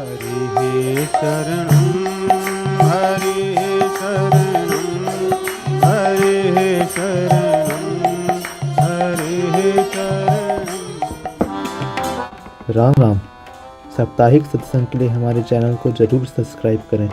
हरिः शरणं हरिः शरणं हरिः शरणं हरिः शरणं। राम राम। साप्ताहिक सत्संग के लिए हमारे चैनल को जरूर सब्सक्राइब करें।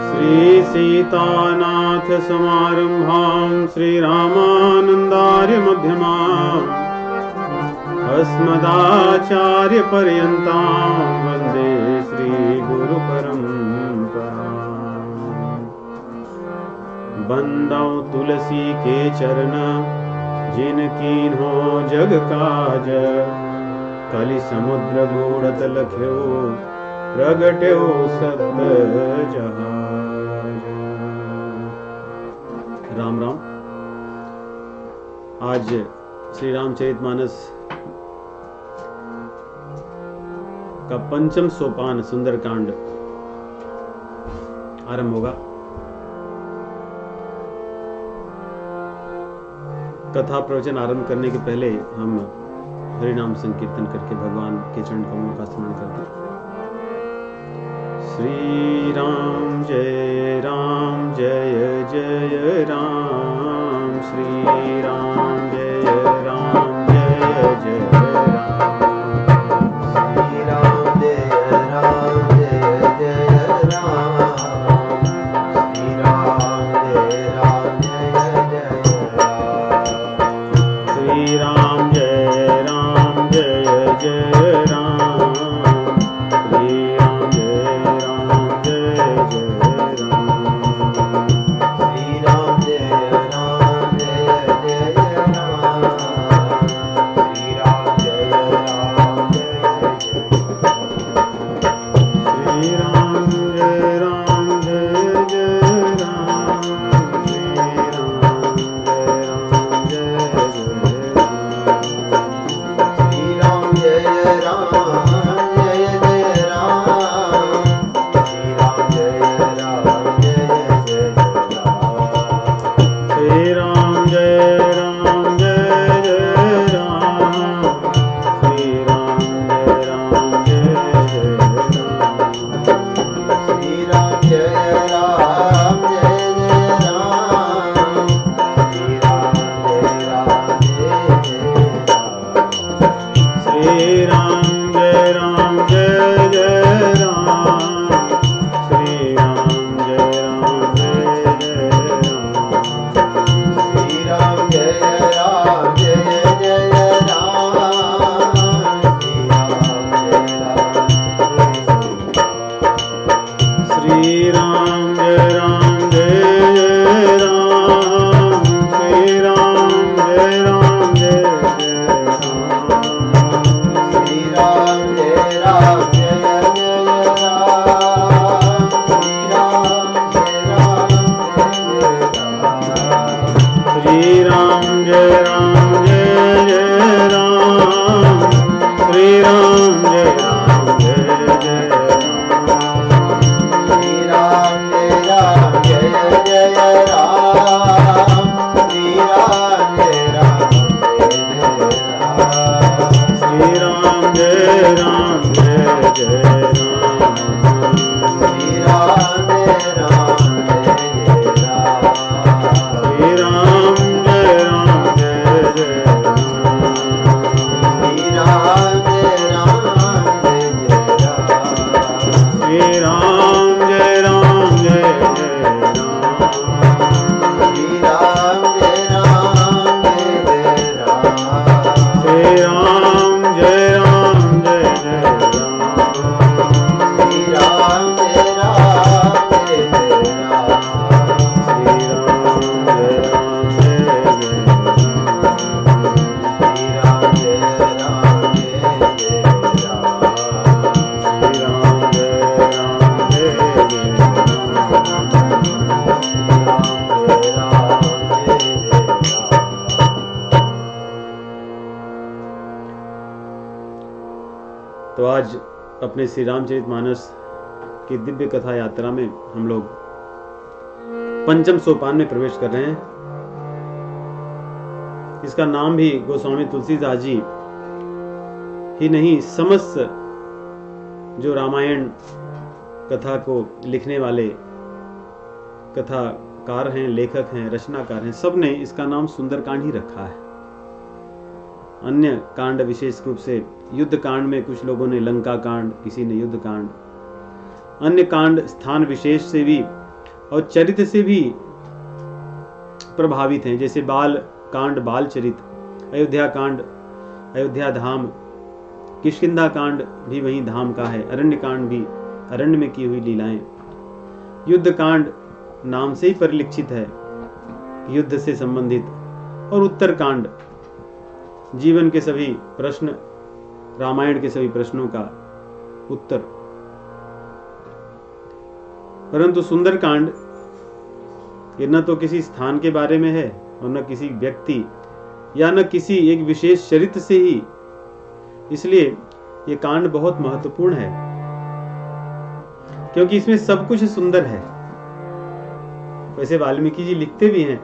श्री सीतानाथ समारंभां श्रीरामानन्दार्य मध्यमाम् अस्मदाचार्य पर्यन्तां वन्दे श्रीगुरुपरम्पराम्। बंदौ तुलसी के चरण जिनकीन्हो जग काज, कलि समुद्र बूढ़त लख्यो प्रगट्यो सत्य जहाज। राम राम। आज श्री रामचरितमानस का पंचम सोपान सुंदरकांड आरंभ होगा। कथा प्रवचन आरंभ करने के पहले हम हरिनाम संकीर्तन करके भगवान के चरण कमलों का स्मरण करते हैं। श्री राम जय जय राम, श्री राम जय जय राम, श्री राम जय जय राम, श्री राम जय जय राम, श्री राम जय जय राम, श्री राम जय जय राम, श्री राम जय जय राम, तो आज अपने श्री रामचरितमानस की दिव्य कथा यात्रा में हम लोग पंचम सोपान में प्रवेश कर रहे हैं। इसका नाम भी गोस्वामी तुलसीदास जी ही नहीं, समस्त जो रामायण कथा को लिखने वाले कथाकार हैं, लेखक हैं, रचनाकार हैं, सब ने इसका नाम सुंदरकांड ही रखा है। अन्य कांड विशेष रूप से युद्ध कांड में कुछ लोगों ने लंका कांड, किसी ने युद्ध कांड, अन्य कांड स्थान विशेष से भी और चरित्र से भी प्रभावित हैं। जैसे बाल कांड बाल चरित, अयोध्या कांड अयोध्या धाम, किष्किंधा कांड भी वही धाम का है, अरण्य कांड भी अरण्य में की हुई लीलाएं, युद्ध कांड नाम से ही परिलक्षित है, युद्ध से संबंधित, और उत्तर कांड जीवन के सभी प्रश्न, रामायण के सभी प्रश्नों का उत्तर। परंतु सुंदरकांड ये न तो किसी स्थान के बारे में है और न किसी व्यक्ति या न किसी एक विशेष चरित्र से ही, इसलिए ये कांड बहुत महत्वपूर्ण है क्योंकि इसमें सब कुछ सुंदर है। वैसे वाल्मीकि जी लिखते भी हैं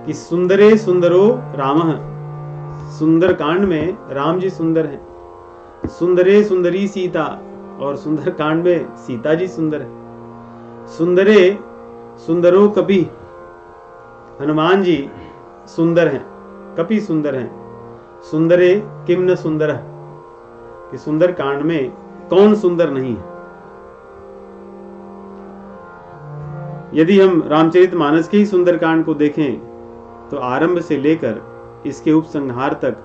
कि सुंदरे सुंदरो रामः, सुंदर कांड में राम जी सुंदर हैं, सुंदरे सुंदरी सीता, और सुंदर कांड में सीता जी सुंदर है, सुंदरे सुंदरो कपि, हनुमान जी सुंदर हैं, कपि सुंदर हैं, सुंदरे किम न सुंदर, कि सुंदर कांड में कौन सुंदर नहीं है। यदि हम रामचरितमानस के ही सुंदरकांड को देखें तो आरंभ से लेकर इसके उपसंहार तक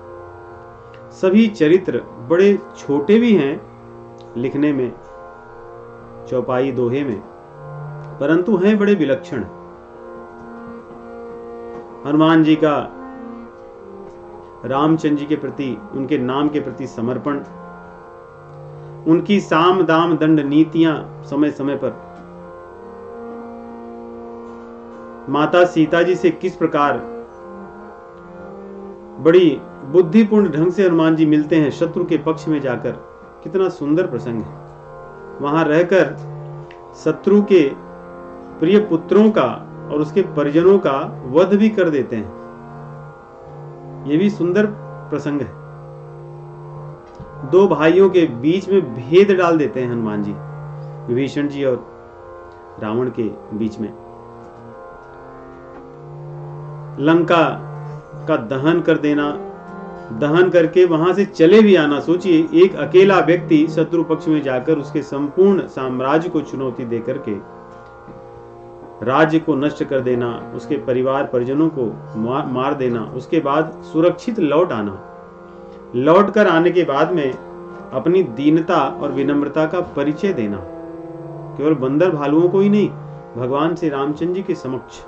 सभी चरित्र बड़े छोटे भी हैं लिखने में, चौपाई दोहे में, परंतु हैं बड़े विलक्षण। हनुमान जी का रामचंद्र जी के प्रति, उनके नाम के प्रति समर्पण, उनकी साम दाम दंड नीतियां समय समय पर, माता सीता जी से किस प्रकार बड़ी बुद्धिपूर्ण ढंग से हनुमान जी मिलते हैं शत्रु के पक्ष में जाकर, कितना सुंदर प्रसंग है। वहां रहकर शत्रु के प्रिय पुत्रों का और उसके परिजनों का वध भी कर देते हैं, यह भी सुंदर प्रसंग है। दो भाइयों के बीच में भेद डाल देते हैं हनुमान जी, विभीषण जी और रावण के बीच में। लंका का दहन कर देना, दहन करके वहां से चले भी आना। सोचिए, एक अकेला व्यक्ति शत्रु पक्ष में जाकर उसके संपूर्ण साम्राज्य को चुनौती देकर के राज्य को नष्ट कर देना, उसके परिवार परिजनों को मार देना, उसके बाद सुरक्षित लौट आना, लौट कर आने के बाद में अपनी दीनता और विनम्रता का परिचय देना, केवल बंदर भालुओं को ही नहीं, भगवान श्री रामचंद्र जी के समक्ष।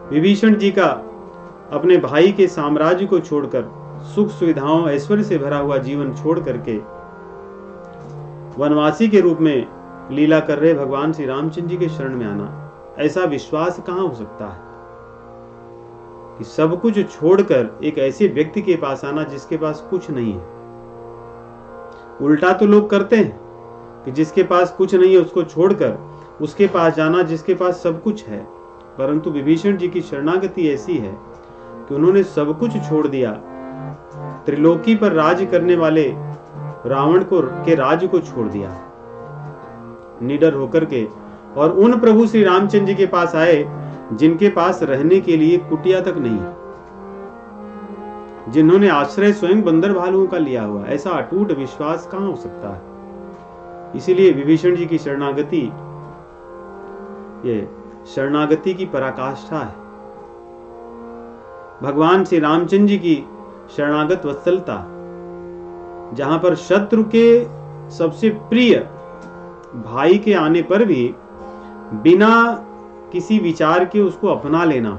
विभीषण जी का अपने भाई के साम्राज्य को छोड़कर, सुख सुविधाओं ऐश्वर्य से भरा हुआ जीवन छोड़ करके वनवासी के रूप में लीला कर रहे भगवान श्री रामचंद्र जी के शरण में आना, ऐसा विश्वास कहां हो सकता है कि सब कुछ छोड़कर एक ऐसे व्यक्ति के पास आना जिसके पास कुछ नहीं है। उल्टा तो लोग करते हैं कि जिसके पास कुछ नहीं है उसको छोड़कर उसके पास जाना जिसके पास सब कुछ है, परंतु विभीषण जी की शरणागति ऐसी है कि उन्होंने सब कुछ छोड़ दिया, त्रिलोकी पर राज्य करने वाले रावण के राज्य को छोड़ दिया निडर होकर के, और उन प्रभु श्री रामचंद्र जी के पास आए जिनके पास रहने के लिए कुटिया तक नहीं, जिन्होंने आश्रय स्वयं बंदर भालुओं का लिया हुआ। ऐसा अटूट विश्वास कहां हो सकता है। इसीलिए विभीषण जी की शरणागति ये शरणागति की पराकाष्ठा है। भगवान श्री रामचंद्र जी की शरणागत वत्सलता, जहां पर शत्रु के सबसे प्रिय भाई के आने पर भी बिना किसी विचार के उसको अपना लेना,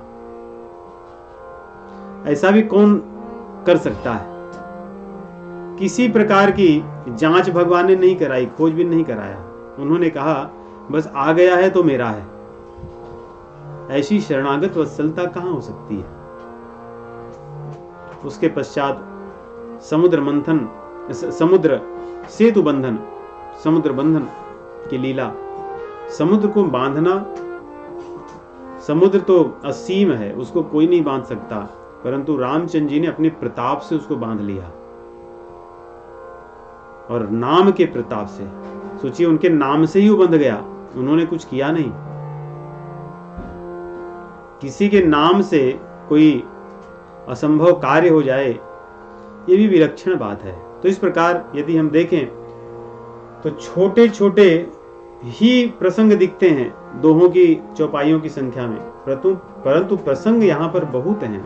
ऐसा भी कौन कर सकता है। किसी प्रकार की जांच भगवान ने नहीं कराई, खोजबीन नहीं कराया, उन्होंने कहा बस आ गया है तो मेरा है। ऐसी शरणागत वत्सलता कहां हो सकती है। उसके पश्चात समुद्र मंथन समुद्र सेतु बंधन, समुद्र बंधन की लीला। समुद्र को बांधना, समुद्र तो असीम है, उसको कोई नहीं बांध सकता, परंतु रामचंद्र जी ने अपने प्रताप से उसको बांध लिया, और नाम के प्रताप से। सोचिए, उनके नाम से ही वो बंध गया, उन्होंने कुछ किया नहीं। किसी के नाम से कोई असंभव कार्य हो जाए, ये भी विलक्षण बात है। तो इस प्रकार यदि हम देखें तो छोटे छोटे ही प्रसंग दिखते हैं दोहों की चौपाइयों की संख्या में, परंतु प्रसंग यहां पर बहुत हैं,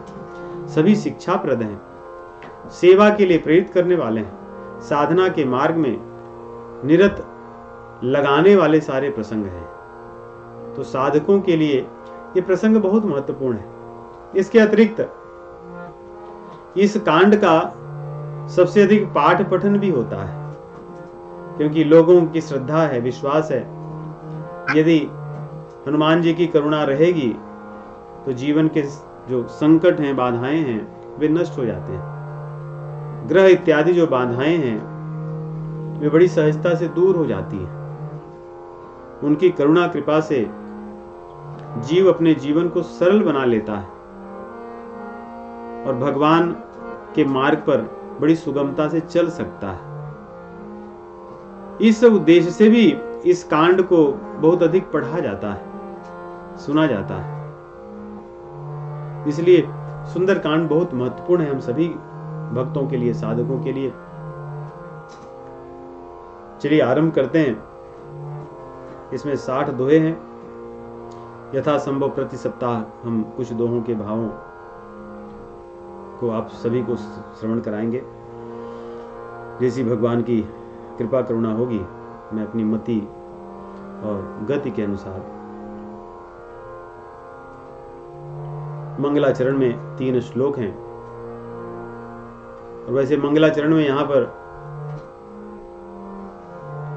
सभी शिक्षाप्रद हैं, सेवा के लिए प्रेरित करने वाले हैं, साधना के मार्ग में निरत लगाने वाले सारे प्रसंग हैं। तो साधकों के लिए ये प्रसंग बहुत महत्वपूर्ण है। इसके अतिरिक्त इस कांड का सबसे अधिक पाठ पठन भी होता है, क्योंकि लोगों की श्रद्धा है, विश्वास है, यदि हनुमान जी की करुणा रहेगी तो जीवन के जो संकट हैं, बाधाएं हैं, वे नष्ट हो जाते हैं। ग्रह इत्यादि जो बाधाएं हैं वे बड़ी सहजता से दूर हो जाती हैं। उनकी करुणा कृपा से जीव अपने जीवन को सरल बना लेता है और भगवान के मार्ग पर बड़ी सुगमता से चल सकता है। इस उद्देश्य से भी इस कांड को बहुत अधिक पढ़ा जाता है, सुना जाता है। इसलिए सुंदर कांड बहुत महत्वपूर्ण है हम सभी भक्तों के लिए, साधकों के लिए। चलिए आरंभ करते हैं। इसमें 60 दोहे हैं। यथासंभव प्रति सप्ताह हम कुछ दोहों के भावों को आप सभी को श्रवण कराएंगे। जैसी भगवान की कृपा करुणा होगी, मैं अपनी मति और गति के अनुसार। मंगलाचरण में 3 श्लोक हैं, और वैसे मंगलाचरण में यहां पर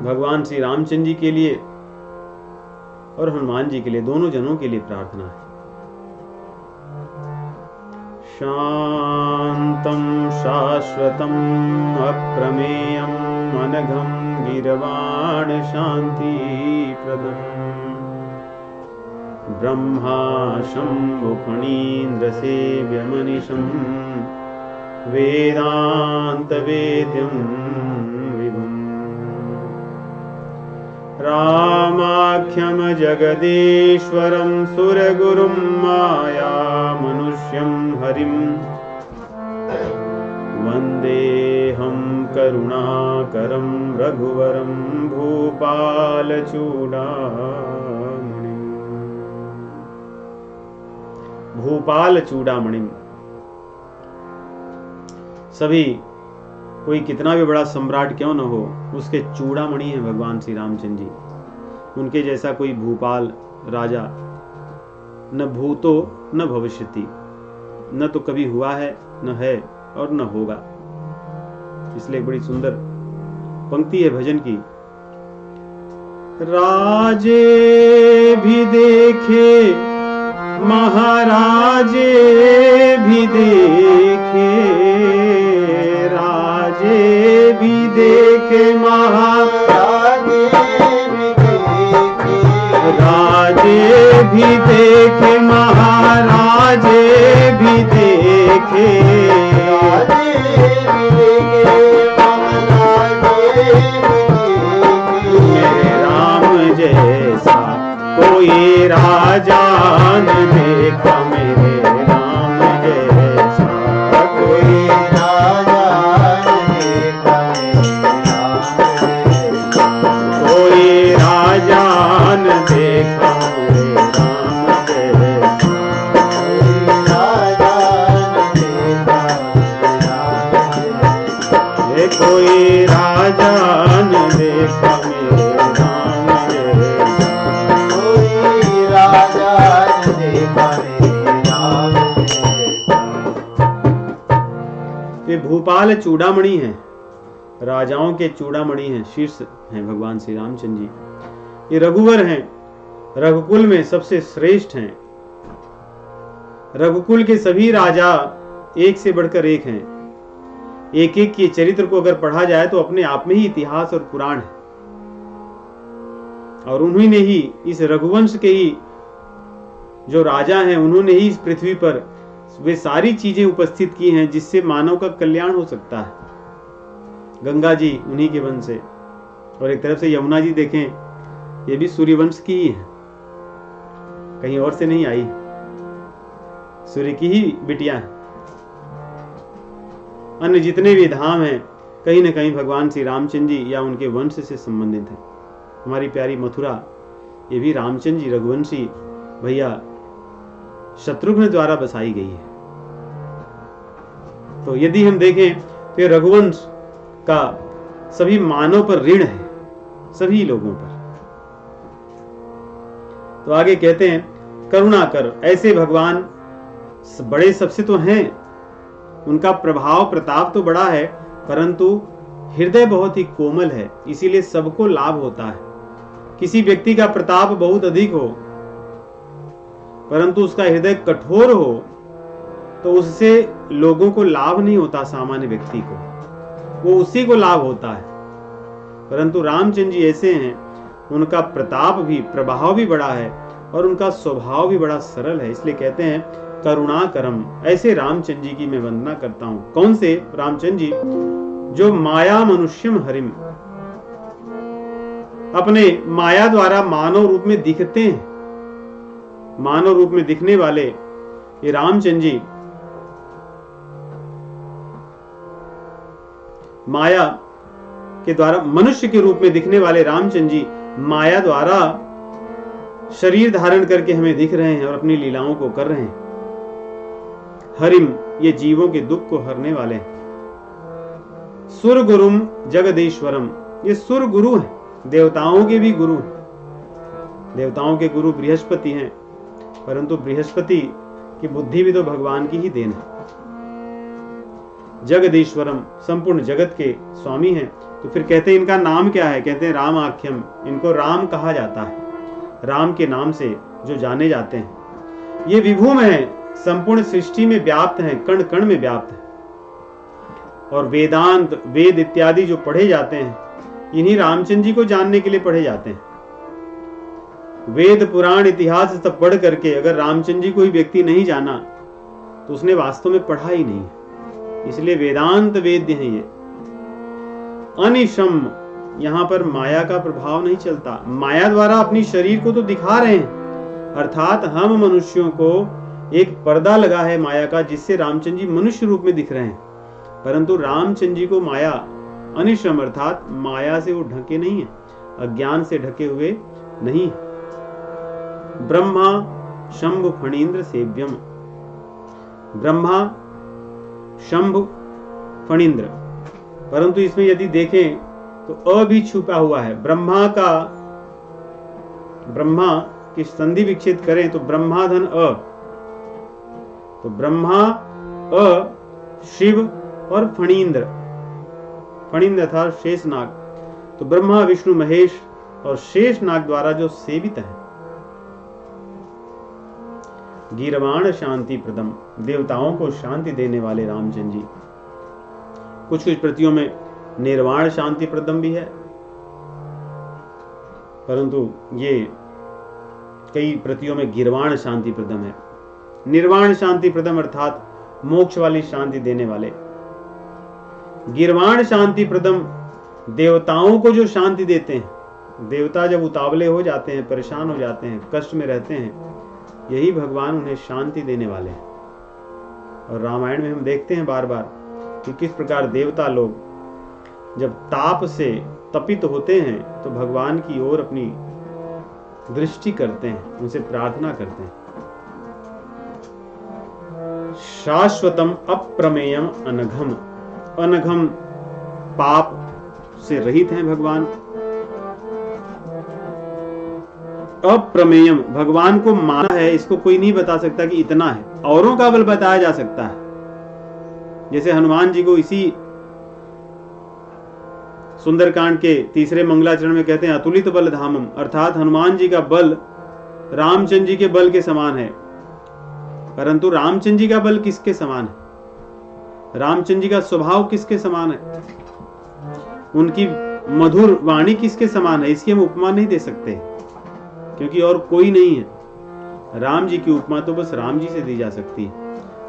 भगवान श्री रामचंद्र जी के लिए और हनुमान जी के लिए, दोनों जनों के लिए प्रार्थना है। शांतं शाश्वतं अप्रमेयं अनघं गीर्वाण शान्तिप्रदं ब्रह्मा शम्भु फणीन्द्रसेव्यमनिशं वेदान्तवेद्यं विभुम् रामाख्यं जगदीश्वरं सुरगुरुं मायामनुष्यं हरिं वन्देऽहं करुणाकरं रघुवरं भूपालचूडामणिम्। भूपालचूडामणिम्, सभी कोई कितना भी बड़ा सम्राट क्यों न हो, उसके चूड़ामणि हैं भगवान श्री रामचंद्र जी। उनके जैसा कोई भूपाल राजा न भूतो न भविष्यति, न तो कभी हुआ है, न है और न होगा। इसलिए बड़ी सुंदर पंक्ति है भजन की। राजे भी देखे महाराजे भी देखे, राजे भी देखे महाराजे भी देखे, राजे भी देखे महाराजे भी देखे, मेरे राम जैसा कोई राजा न देखा, मेरे राम जैसा कोई राजा न देखा, कोई राजा न देखा, मेरे राम जैसा कोई राजा न देखा, मेरे राम जैसा कोई राजा न देखा, मेरे राम जैसा। ये भूपाल चूड़ामणि हैं, राजाओं के चूड़ामणि हैं, शीर्ष हैं भगवान श्री रामचंद्र जी। ये रघुवर हैं, रघुकुल में सबसे श्रेष्ठ हैं। रघुकुल के सभी राजा एक से बढ़कर एक हैं। एक एक के चरित्र को अगर पढ़ा जाए तो अपने आप में ही इतिहास और पुराण है। और उन्हीं ने ही इस रघुवंश के ही जो राजा हैं, उन्होंने ही इस पृथ्वी पर वे सारी चीजें उपस्थित की हैं जिससे मानव का कल्याण हो सकता है। गंगा जी उन्हीं के वंश से, और एक तरफ से यमुना जी देखें, ये भी सूर्यवंश की ही है, कहीं और से नहीं आई, सूर्य की ही बिटिया है। अन्य जितने भी धाम हैं कहीं न कहीं भगवान श्री रामचंद्र जी या उनके वंश से संबंधित हैं। हमारी प्यारी मथुरा, ये भी रामचंद्र जी रघुवंशी भैया शत्रुघ्न द्वारा बसाई गई है। तो यदि हम देखें तो रघुवंश का सभी मानव पर ऋण है, सभी लोगों पर। तो आगे कहते हैं, करुणा कर, ऐसे भगवान बड़े सबसे तो हैं, उनका प्रभाव प्रताप तो बड़ा है, परंतु हृदय बहुत ही कोमल है, इसीलिए सबको लाभ होता है। किसी व्यक्ति का प्रताप बहुत अधिक हो परंतु उसका हृदय कठोर हो तो उससे लोगों को लाभ नहीं होता, सामान्य व्यक्ति को, वो उसी को लाभ होता है। परंतु रामचंद्र जी ऐसे हैं, उनका प्रताप भी, प्रभाव भी बड़ा है और उनका स्वभाव भी बड़ा सरल है। इसलिए कहते हैं करुणा करम, ऐसे रामचंद्र जी की मैं वंदना करता हूं। कौन से रामचंद्र जी? जो माया मनुष्यम हरिम, अपने माया द्वारा मानव रूप में दिखते हैं, मानव रूप में दिखने वाले ये रामचंद्र जी माया के द्वारा मनुष्य के रूप में दिखने वाले रामचंद्र जी माया द्वारा शरीर धारण करके हमें दिख रहे हैं और अपनी लीलाओं को कर रहे हैं। हरिम, ये जीवों के दुख को हरने वाले हैं। सुर गुरुम जगदीश्वरम, ये सुर गुरु हैं, देवताओं के भी गुरु हैं। देवताओं के गुरु बृहस्पति हैं, परंतु बृहस्पति की बुद्धि भी तो भगवान की ही देन है। जगदीश्वरम, संपूर्ण जगत के स्वामी हैं। तो फिर कहते हैं इनका नाम क्या है? कहते हैं राम आख्यम, इनको राम कहा जाता है, राम के नाम से जो जाने जाते हैं। ये विभुम है, संपूर्ण सृष्टि में व्याप्त हैं, कण कण में व्याप्त है। और वेदांत, वेद इत्यादि जो पढ़े जाते हैं, इन्हीं रामचंद्र जी को जानने के लिए पढ़े जाते हैं। वेद पुराण इतिहास सब पढ़ करके अगर रामचंद्र जी को ही व्यक्ति नहीं जाना तो उसने वास्तव में पढ़ा ही नहीं। इसलिए वेदांत वेद्य हैं ये। अनिशम, यहां पर माया का प्रभाव नहीं चलता, माया द्वारा अपनी शरीर को तो दिखा रहे हैं, अर्थात हम मनुष्यों को एक पर्दा लगा है माया का, जिससे रामचंद्र जी मनुष्य रूप में दिख रहे हैं। परंतु रामचंद्र जी को माया अनिश्रम, अर्थात माया से वो ढके नहीं है, अज्ञान से ढके हुए नहीं है। ब्रह्मा शंभु फणींद्र सेव्यम, ब्रह्मा शंभु फणींद्र, परंतु इसमें यदि देखें तो अ भी छुपा हुआ है। ब्रह्मा की संधि विच्छेद करें तो ब्रह्माधन अ, तो ब्रह्मा अ, शिव और फणींद्र, फणींद्र था शेषनाग। तो ब्रह्मा विष्णु महेश और शेषनाग द्वारा जो सेवित है। गीरवाण शांति प्रदम, देवताओं को शांति देने वाले रामचंद्र जी। कुछ कुछ प्रतियों में निर्वाण शांति प्रदम भी है, परंतु ये कई प्रतियों में गिरवाण शांति प्रदम है। निर्वाण शांति प्रदम अर्थात मोक्ष वाली शांति देने वाले। गिरवाण शांति प्रदम, देवताओं को जो शांति देते हैं। देवता जब उतावले हो जाते हैं, परेशान हो जाते हैं, कष्ट में रहते हैं, यही भगवान उन्हें शांति देने वाले हैं। और रामायण में हम देखते हैं बार बार कि किस प्रकार देवता लोग जब ताप से तपित होते हैं तो भगवान की ओर अपनी दृष्टि करते हैं, उनसे प्रार्थना करते हैं। शाश्वतम अप्रमेयम अनघम, अनघम पाप से रहित हैं भगवान। अप्रमेयम, भगवान को माना है, इसको कोई नहीं बता सकता कि इतना है, औरों का बल बताया जा सकता है। जैसे हनुमान जी को इसी सुंदरकांड के तीसरे मंगलाचरण में कहते हैं अतुलित बल धामम, अर्थात हनुमान जी का बल रामचंद्र जी के बल के समान है। परंतु रामचंद्र जी का बल किसके समान है? रामचंद्र जी का स्वभाव किसके समान है, उनकी मधुर वाणी किसके समान है, इसकी हम उपमा नहीं दे सकते, क्योंकि और कोई नहीं है। राम जी की उपमा तो बस राम जी से दी जा सकती है।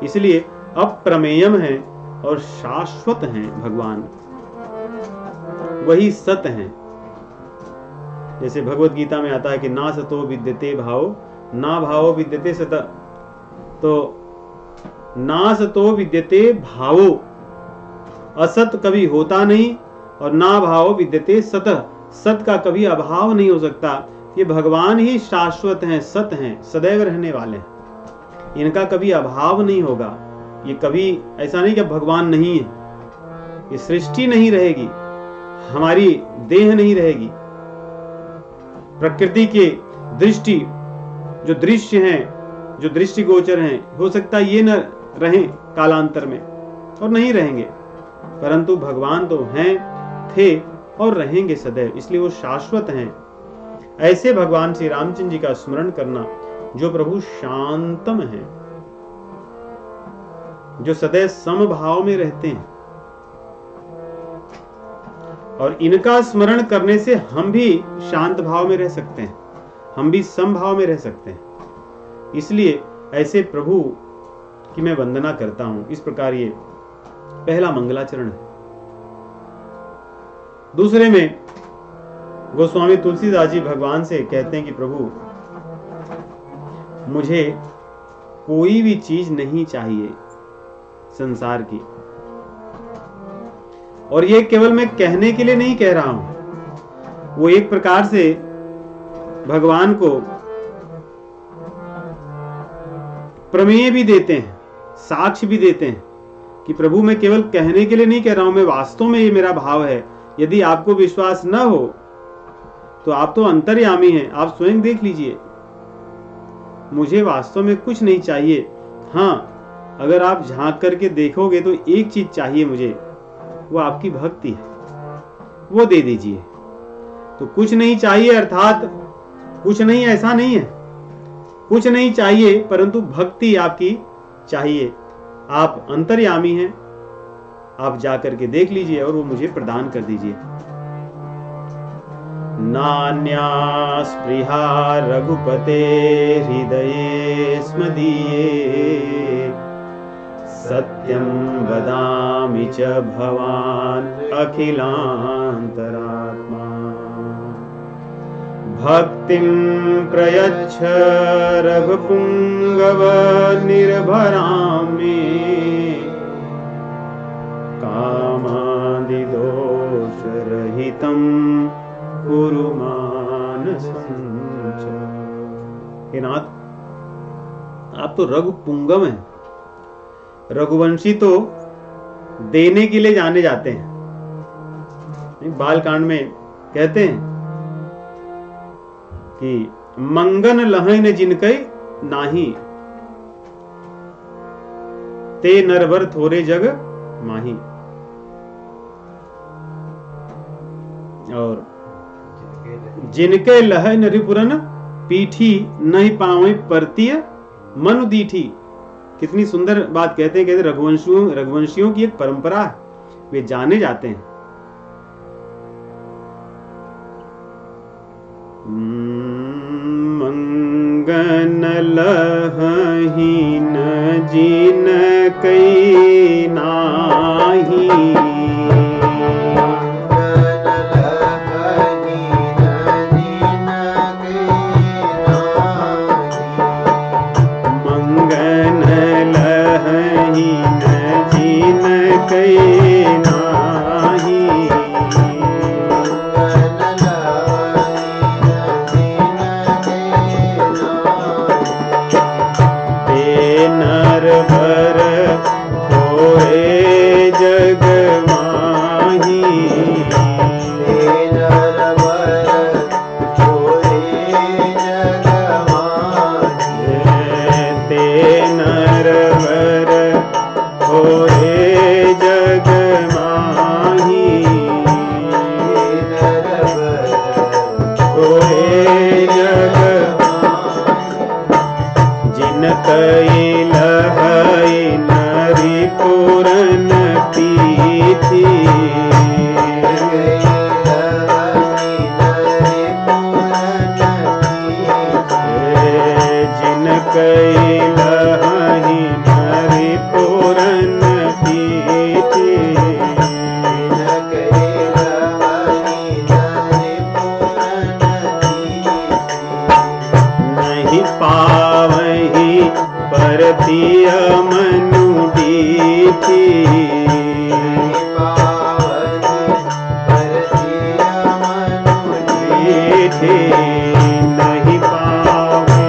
इसलिए अप्रमेयम है और शाश्वत हैं भगवान, वही सत हैं। जैसे भगवत गीता में आता है कि ना सतो विद्यते भाव ना भावो विद्यते सत, तो ना सतो विद्यते भावो, असत कभी होता नहीं, और ना भावो विद्यते सत, सत का कभी अभाव नहीं हो सकता। ये भगवान ही शाश्वत हैं, सत हैं, सदैव रहने वाले हैं, इनका कभी अभाव नहीं होगा। ये कभी ऐसा नहीं कि भगवान नहीं है, ये सृष्टि नहीं रहेगी, हमारी देह नहीं रहेगी, प्रकृति के दृष्टि जो दृश्य हैं, जो दृष्टि गोचर हैं, हो सकता है ये न रहें कालांतर में और नहीं रहेंगे, परंतु भगवान तो हैं, थे और रहेंगे सदैव, इसलिए वो शाश्वत हैं। ऐसे भगवान श्री रामचंद्र जी का स्मरण करना जो प्रभु शांतम हैं, जो सदैव समभाव में रहते हैं, और इनका स्मरण करने से हम भी शांत भाव में रह सकते हैं, हम भी समभाव में रह सकते हैं। इसलिए ऐसे प्रभु की मैं वंदना करता हूं। इस प्रकार ये पहला मंगलाचरण है। दूसरे में गोस्वामी तुलसीदास जी भगवान से कहते हैं कि प्रभु मुझे कोई भी चीज नहीं चाहिए संसार की, और ये केवल मैं कहने के लिए नहीं कह रहा हूं, वो एक प्रकार से भगवान को प्रमेय भी देते हैं, साक्ष्य भी देते हैं कि प्रभु मैं केवल कहने के लिए नहीं कह रहा हूं, मैं वास्तव में ये मेरा भाव है। यदि आपको विश्वास न हो तो आप तो अंतर्यामी हैं, आप स्वयं देख लीजिए, मुझे वास्तव में कुछ नहीं चाहिए। हाँ, अगर आप झांक करके देखोगे तो एक चीज चाहिए मुझे, वो आपकी भक्ति है, वो दे दीजिए। तो कुछ नहीं चाहिए अर्थात कुछ नहीं ऐसा नहीं है, कुछ नहीं चाहिए परंतु भक्ति आपकी चाहिए। आप अंतर्यामी हैं, आप जाकर के देख लीजिए और वो मुझे प्रदान कर दीजिए। नान्या स्पृहा रघुपते हृदये स्मदीये, सत्यं वदामि च भवान् अखिलान्तरात्मा। भक्तिं प्रयच्छ रघुपुंगव निर्भरां मे, कामादिदोषरहितं कुरु मानसं च। हे नाथ, आप तो रघुपुंगव हैं, रघुवंशी तो देने के लिए जाने जाते हैं। बालकांड में कहते हैं कि मंगन लहन जिनके नाही, ते नरवर थोरे जग माही। और जिनके लह नरिपुरन पीठी नहीं पावे परतीय मनु दीठी। कितनी सुंदर बात कहते हैं, रघुवंशियों की एक परंपरा है, वे जाने जाते हैं। मंगन लहीन जिन कई नाही, नरी पूरन पीठी जिन कई लहही नरी पूरन पीठी नहीं पावही परतिय मनु डीठी नहीं पावही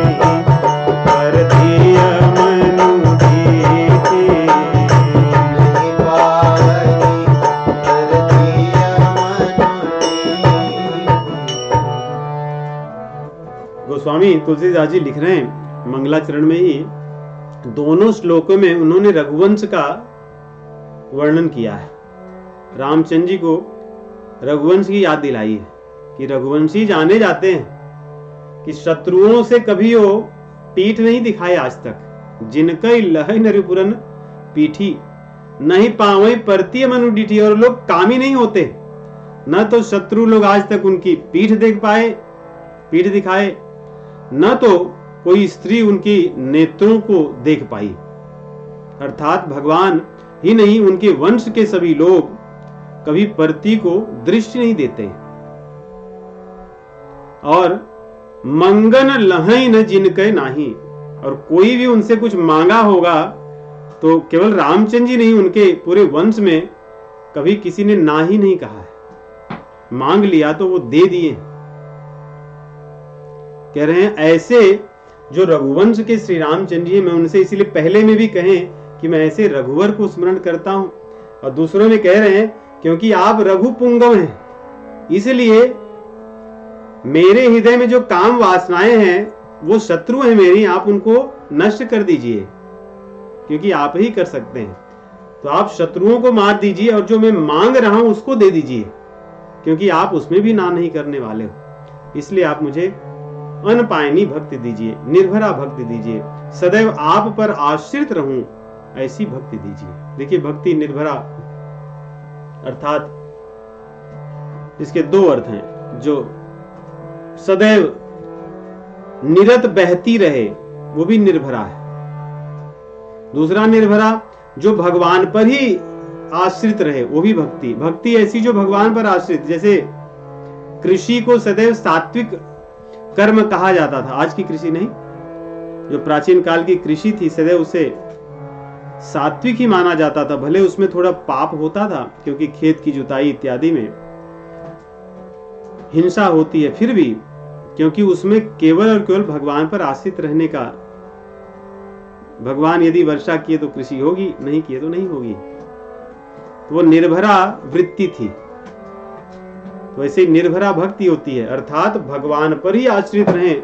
परतिय मनु डीठी गोस्वामी तुलसीदास जी लिख रहे हैं मंगलाचरण में ही, दोनों श्लोकों में उन्होंने रघुवंश का वर्णन किया है। रामचंद्र जी को रघुवंश की याद दिलाई है कि रघुवंशी जाने जाते हैं कि शत्रुओं से कभी वो पीठ नहीं दिखाए आज तक। जिनका लहई नरिपुरन पीठी नहीं पावई परतीय मनु डीठी, और लोग कामी नहीं होते, न तो शत्रु लोग आज तक उनकी पीठ देख पाए, पीठ दिखाए, न तो कोई स्त्री उनकी नेत्रों को देख पाई। अर्थात भगवान ही नहीं, उनके वंश के सभी लोग कभी परती को दृष्टि नहीं देते। और मंगन लहई न जिनके नाही, और कोई भी उनसे कुछ मांगा होगा तो केवल रामचंद्र जी नहीं, उनके पूरे वंश में कभी किसी ने ना ही नहीं कहा है। मांग लिया तो वो दे दिए। कह रहे हैं ऐसे जो रघुवंश के श्री रामचंद्र जी, मैं उनसे इसीलिए पहले में भी कहें कि मैं ऐसे रघुवर को स्मरण करता हूं, और दूसरों में कह रहे हैं क्योंकि आप रघुपुंगव हैं, इसलिए मेरे हृदय में जो काम वासनाएं हैं वो शत्रु हैं मेरी, आप उनको नष्ट कर दीजिए, क्योंकि आप ही कर सकते हैं। तो आप शत्रुओं को मार दीजिए और जो मैं मांग रहा हूं उसको दे दीजिए, क्योंकि आप उसमें भी ना नहीं करने वाले हो। इसलिए आप मुझे अनपायनी भक्ति दीजिए, निर्भरा भक्ति दीजिए, सदैव आप पर आश्रित रहूं ऐसी भक्ति दीजिए। देखिए भक्ति निर्भरा अर्थात इसके दो अर्थ हैं, जो सदैव निरत बहती रहे वो भी निर्भरा है। दूसरा निर्भरा जो भगवान पर ही आश्रित रहे वो भी भक्ति। भक्ति ऐसी जो भगवान पर आश्रित, जैसे कृषि को सदैव सात्विक कर्म कहा जाता था, आज की कृषि नहीं, जो प्राचीन काल की कृषि थी सदैव उसे सात्विक ही माना जाता था। भले उसमें थोड़ा पाप होता था क्योंकि खेत की जुताई इत्यादि में हिंसा होती है, फिर भी क्योंकि उसमें केवल और केवल भगवान पर आश्रित रहने का, भगवान यदि वर्षा किए तो कृषि होगी, नहीं किए तो नहीं होगी, तो वो निर्भरा वृत्ति थी। तो ऐसे निर्भरा भक्ति होती है, अर्थात भगवान पर ही आश्रित रहें,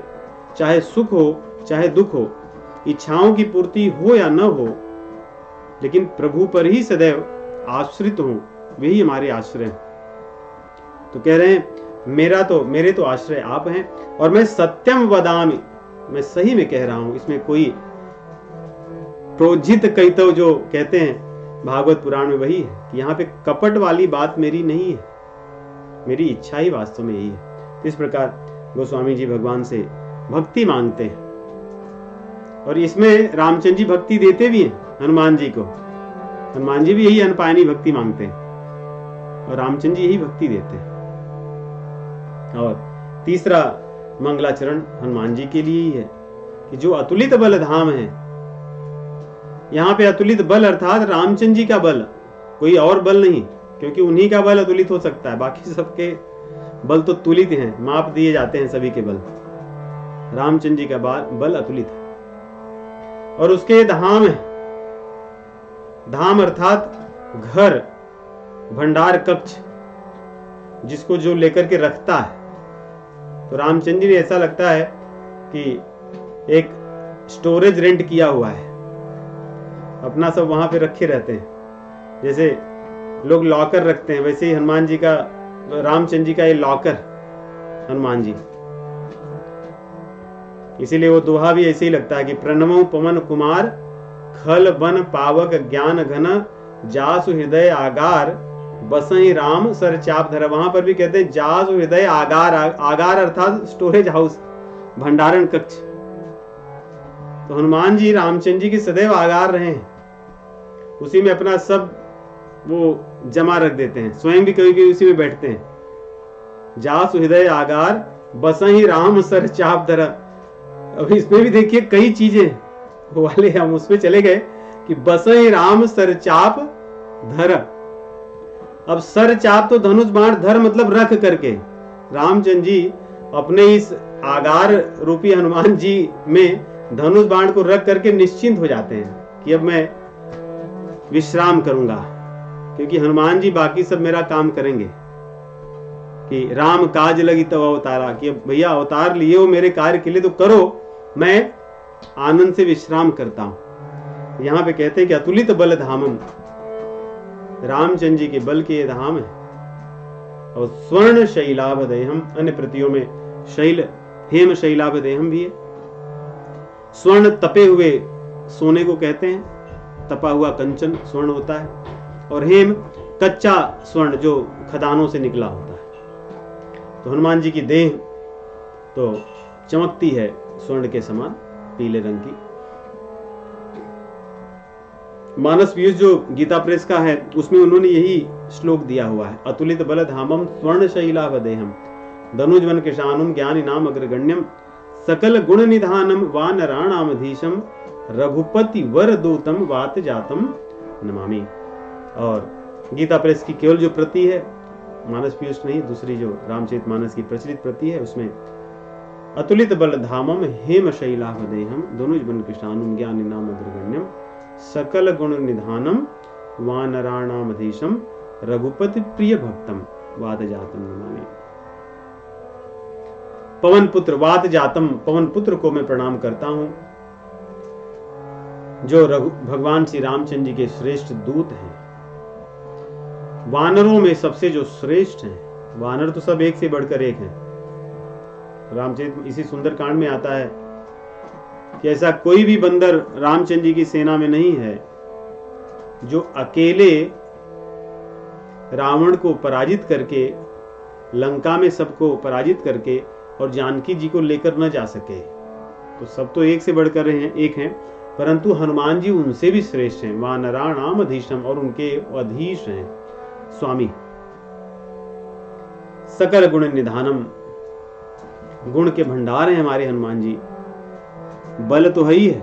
चाहे सुख हो चाहे दुख हो, इच्छाओं की पूर्ति हो या न हो, लेकिन प्रभु पर ही सदैव आश्रित हो, वही हमारे आश्रय हैं। तो कह रहे हैं मेरे तो आश्रय आप हैं, और मैं सत्यम वदामि, मैं सही में कह रहा हूं, इसमें कोई प्रोजित कैतव जो कहते हैं भागवत पुराण में वही है कि यहाँ पे कपट वाली बात मेरी नहीं है, मेरी इच्छा ही वास्तव में यही है। इस प्रकार गोस्वामी जी भगवान से भक्ति मांगते हैं, और इसमें रामचंद्र जी भक्ति देते भी हैं हनुमान जी को। हनुमान जी भी यही अनपायनी भक्ति मांगते हैं और रामचंद्र जी यही भक्ति देते हैं। और तीसरा मंगलाचरण हनुमान जी के लिए ही है कि जो अतुलित बल धाम है, यहाँ पे अतुलित बल अर्थात रामचंद्र जी का बल, कोई और बल नहीं, क्योंकि उन्हीं का बल अतुलित हो सकता है, बाकी सबके बल तो तुलित हैं, माप दिए जाते हैं सभी के बल। रामचंद्र जी का बल अतुलित है, और उसके धाम है, धाम अर्थात घर, भंडार कक्ष, जिसको जो लेकर के रखता है। तो रामचंद्र जी ने ऐसा लगता है कि एक स्टोरेज रेंट किया हुआ है, अपना सब वहां पे रखे रहते हैं, जैसे लोग लॉकर रखते हैं, वैसे ही हनुमान जी का, रामचंद्र जी का ये लॉकर हनुमान जी। इसीलिए वो दोहा भी ऐसे ही लगता है कि प्रणमो पवन कुमार खल बन पावक ज्ञान घन जासु हृदय आगार बसई राम सर चाप धरा। वहां पर भी कहते हैं जासु हृदय आगार, आगार अर्थात स्टोरेज हाउस, भंडारण कक्ष। तो हनुमान जी रामचंद्र जी की सदैव आगार रहे हैं, उसी में अपना सब वो जमा रख देते हैं, स्वयं भी कभी कभी उसी में बैठते हैं। जासु हृदय आगार बसई राम सर चाप धरा। अब इसमें भी देखिए कई चीजें वो वाले, हम उसमें चले गए कि बसई राम सर चाप धर। अब सर चाप तो धनुष बाण, धर मतलब रख करके। रामचंद्र जी अपने इस आगार रूपी हनुमान जी में धनुष बाण को रख करके निश्चिंत हो जाते हैं कि अब मैं विश्राम करूंगा, क्योंकि हनुमान जी बाकी सब मेरा काम करेंगे। कि राम काज लगी तब अवतारा, कि अब भैया अवतार लिए हो मेरे कार्य के लिए तो करो, मैं आनंद से विश्राम करता हूं। यहां पे कहते हैं कि अतुलित बल धामम, रामचंद्र जी के बल के ये धाम है। और स्वर्ण शैलाभदेहम, अन्य प्रतियों में शैल हेम शैलाभदेहम भी है। स्वर्ण तपे हुए सोने को कहते हैं, तपा हुआ कंचन स्वर्ण होता है, और हेम कच्चा स्वर्ण जो खदानों से निकला होता है। तो हनुमान जी की देह तो चमकती है स्वर्ण के समान, पीले रंग की। मानस पीयूष जो गीता प्रेस का है उसमें उन्होंने यही श्लोक दिया हुआ है, अतुलित बल धामम स्वर्ण शैलाभदेहम धनुजवन किशानुम ज्ञान नाम अग्रगण्यम सकल गुण निधानम वानराणामधीशम रघुपति वर दूतम वात जातम नमामि। और गीता प्रेस की केवल जो प्रति है, मानस पीयूष नहीं, दूसरी जो रामचरित मानस की प्रचलित प्रति है, उसमें अतुलित बल धामम हेम शैलाभदेहम धनुजवन किशानुम ज्ञान नाम अग्रगण्यम सकल गुण निधानम वानराणामधीशम रघुपति प्रिय भक्तम वात जातम नमामि। पवन पुत्र वात जातम, पवन पुत्र को मैं प्रणाम करता हूं, जो भगवान श्री रामचंद्र जी के श्रेष्ठ दूत हैं। वानरों में सबसे जो श्रेष्ठ हैं, वानर तो सब एक से बढ़कर एक हैं। रामचरित इसी सुंदरकांड में आता है कि ऐसा कोई भी बंदर रामचंद्र जी की सेना में नहीं है जो अकेले रावण को पराजित करके, लंका में सबको पराजित करके और जानकी जी को लेकर न जा सके। तो सब तो एक से बढ़कर एक हैं, परंतु हनुमान जी उनसे भी श्रेष्ठ हैं। वानराणाम अधीशम, और उनके अधीश हैं, स्वामी। सकल गुण निधानम, गुण के भंडार हैं हमारे हनुमान जी। बल तो है ही है,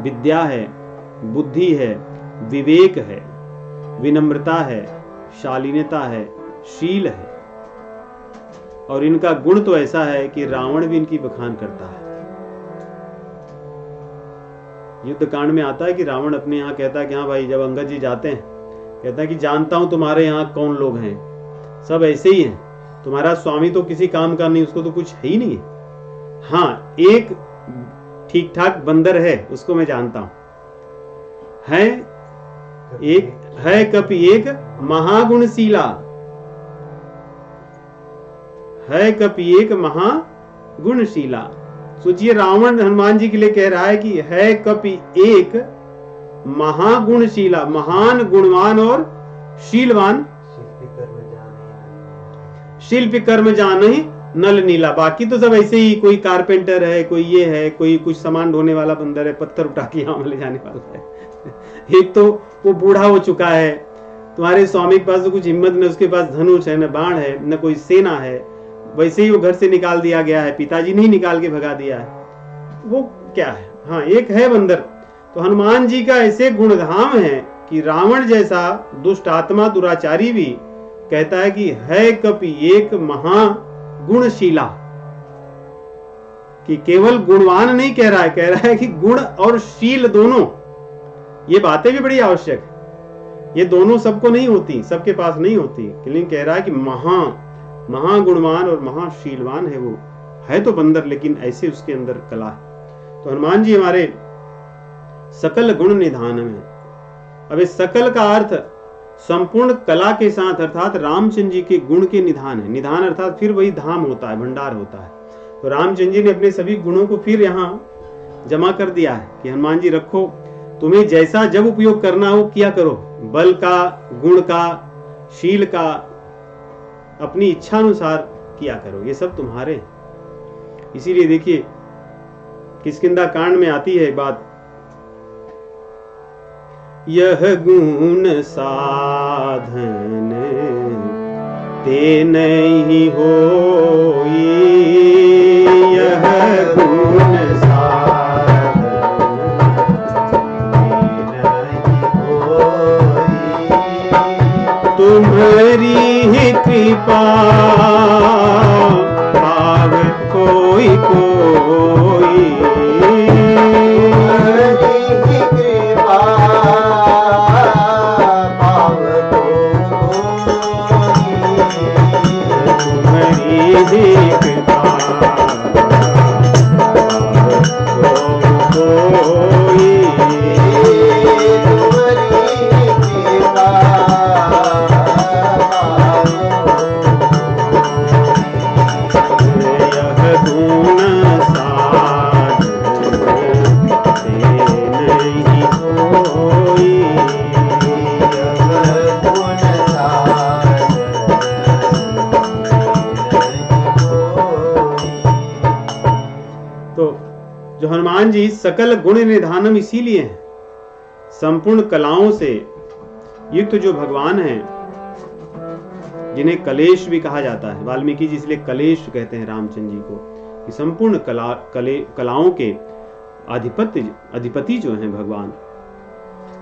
विद्या है, बुद्धि है, विवेक है, विनम्रता है, शालीनता है, शील है, और इनका गुण तो ऐसा है कि रावण भी इनकी बखान करता है। युद्ध कांड में आता है कि रावण अपने यहाँ कहता है कि हाँ भाई, जब अंगद जी जाते हैं कहता है कि जानता हूं तुम्हारे यहाँ कौन लोग हैं, सब ऐसे ही हैं, तुम्हारा स्वामी तो किसी काम का नहीं, उसको तो कुछ है ही नहीं है। हाँ, एक ठीक ठाक बंदर है, उसको मैं जानता हूं, है एक है कपि एक महागुणशीला, है कपि एक महागुणशीला। सोचिए, रावण हनुमान जी के लिए कह रहा है कि है कपि एक महागुणशीला, महान गुणवान और शीलवान, शिल्प कर्म जान ही नल नीला। बाकी तो सब ऐसे ही, कोई कारपेंटर है, कोई ये है, कोई कुछ सामान ढोने वाला बंदर है, पत्थर उठा के यहाँ ले जाने वाला है। एक तो वो बूढ़ा हो चुका है, तुम्हारे स्वामी के पास तो कुछ हिम्मत न, उसके पास धनुष है, न बाण है, न कोई सेना है, वैसे ही वो घर से निकाल दिया गया है, पिताजी ने ही निकाल के भगा दिया है, वो क्या है। हाँ, एक है बंदर। तो हनुमान जी का ऐसे गुणधाम है कि रावण जैसा दुष्ट आत्मा, दुराचारी भी कहता है कि है कपि एक महागुणशीला, कि केवल गुणवान नहीं कह रहा है कि गुण और शील दोनों। ये बातें भी बड़ी आवश्यक है, ये दोनों सबको नहीं होती, सबके पास नहीं होती, लेकिन कह रहा है कि महागुणवान और महाशीलवान है वो, है तो बंदर लेकिन ऐसे उसके अंदर कला है। तो हनुमान जी हमारे सकल गुण निधान में। अब इस सकल का अर्थ संपूर्ण कला के साथ, अर्थात रामचंद्र जी के गुण के निधान है। निधान अर्थात फिर वही धाम होता है, भंडार होता है। तो रामचंद्र जी ने अपने सभी गुणों को फिर यहाँ जमा कर दिया है कि हनुमान जी रखो। तुम्हें जैसा जब उपयोग करना हो किया करो, बल का, गुण का, शील का, अपनी इच्छा अनुसार किया करो, ये सब तुम्हारे हैं। इसीलिए देखिए किष्किंधा कांड में आती है बात, यह गुण साधन ते नहीं होई, यह गुण साधन तुम्हारी ही कृपा पाव कोई कोई, हनुमान जी सकल गुण निधानम इसीलिए हैं, संपूर्ण कलाओं से युक्त जो भगवान हैं, जिन्हें कलेश भी कहा जाता है। वाल्मीकि जी इसलिए कलेश कहते हैं रामचंद्र जी को, कि संपूर्ण कलाओं के अधिपति जो हैं भगवान,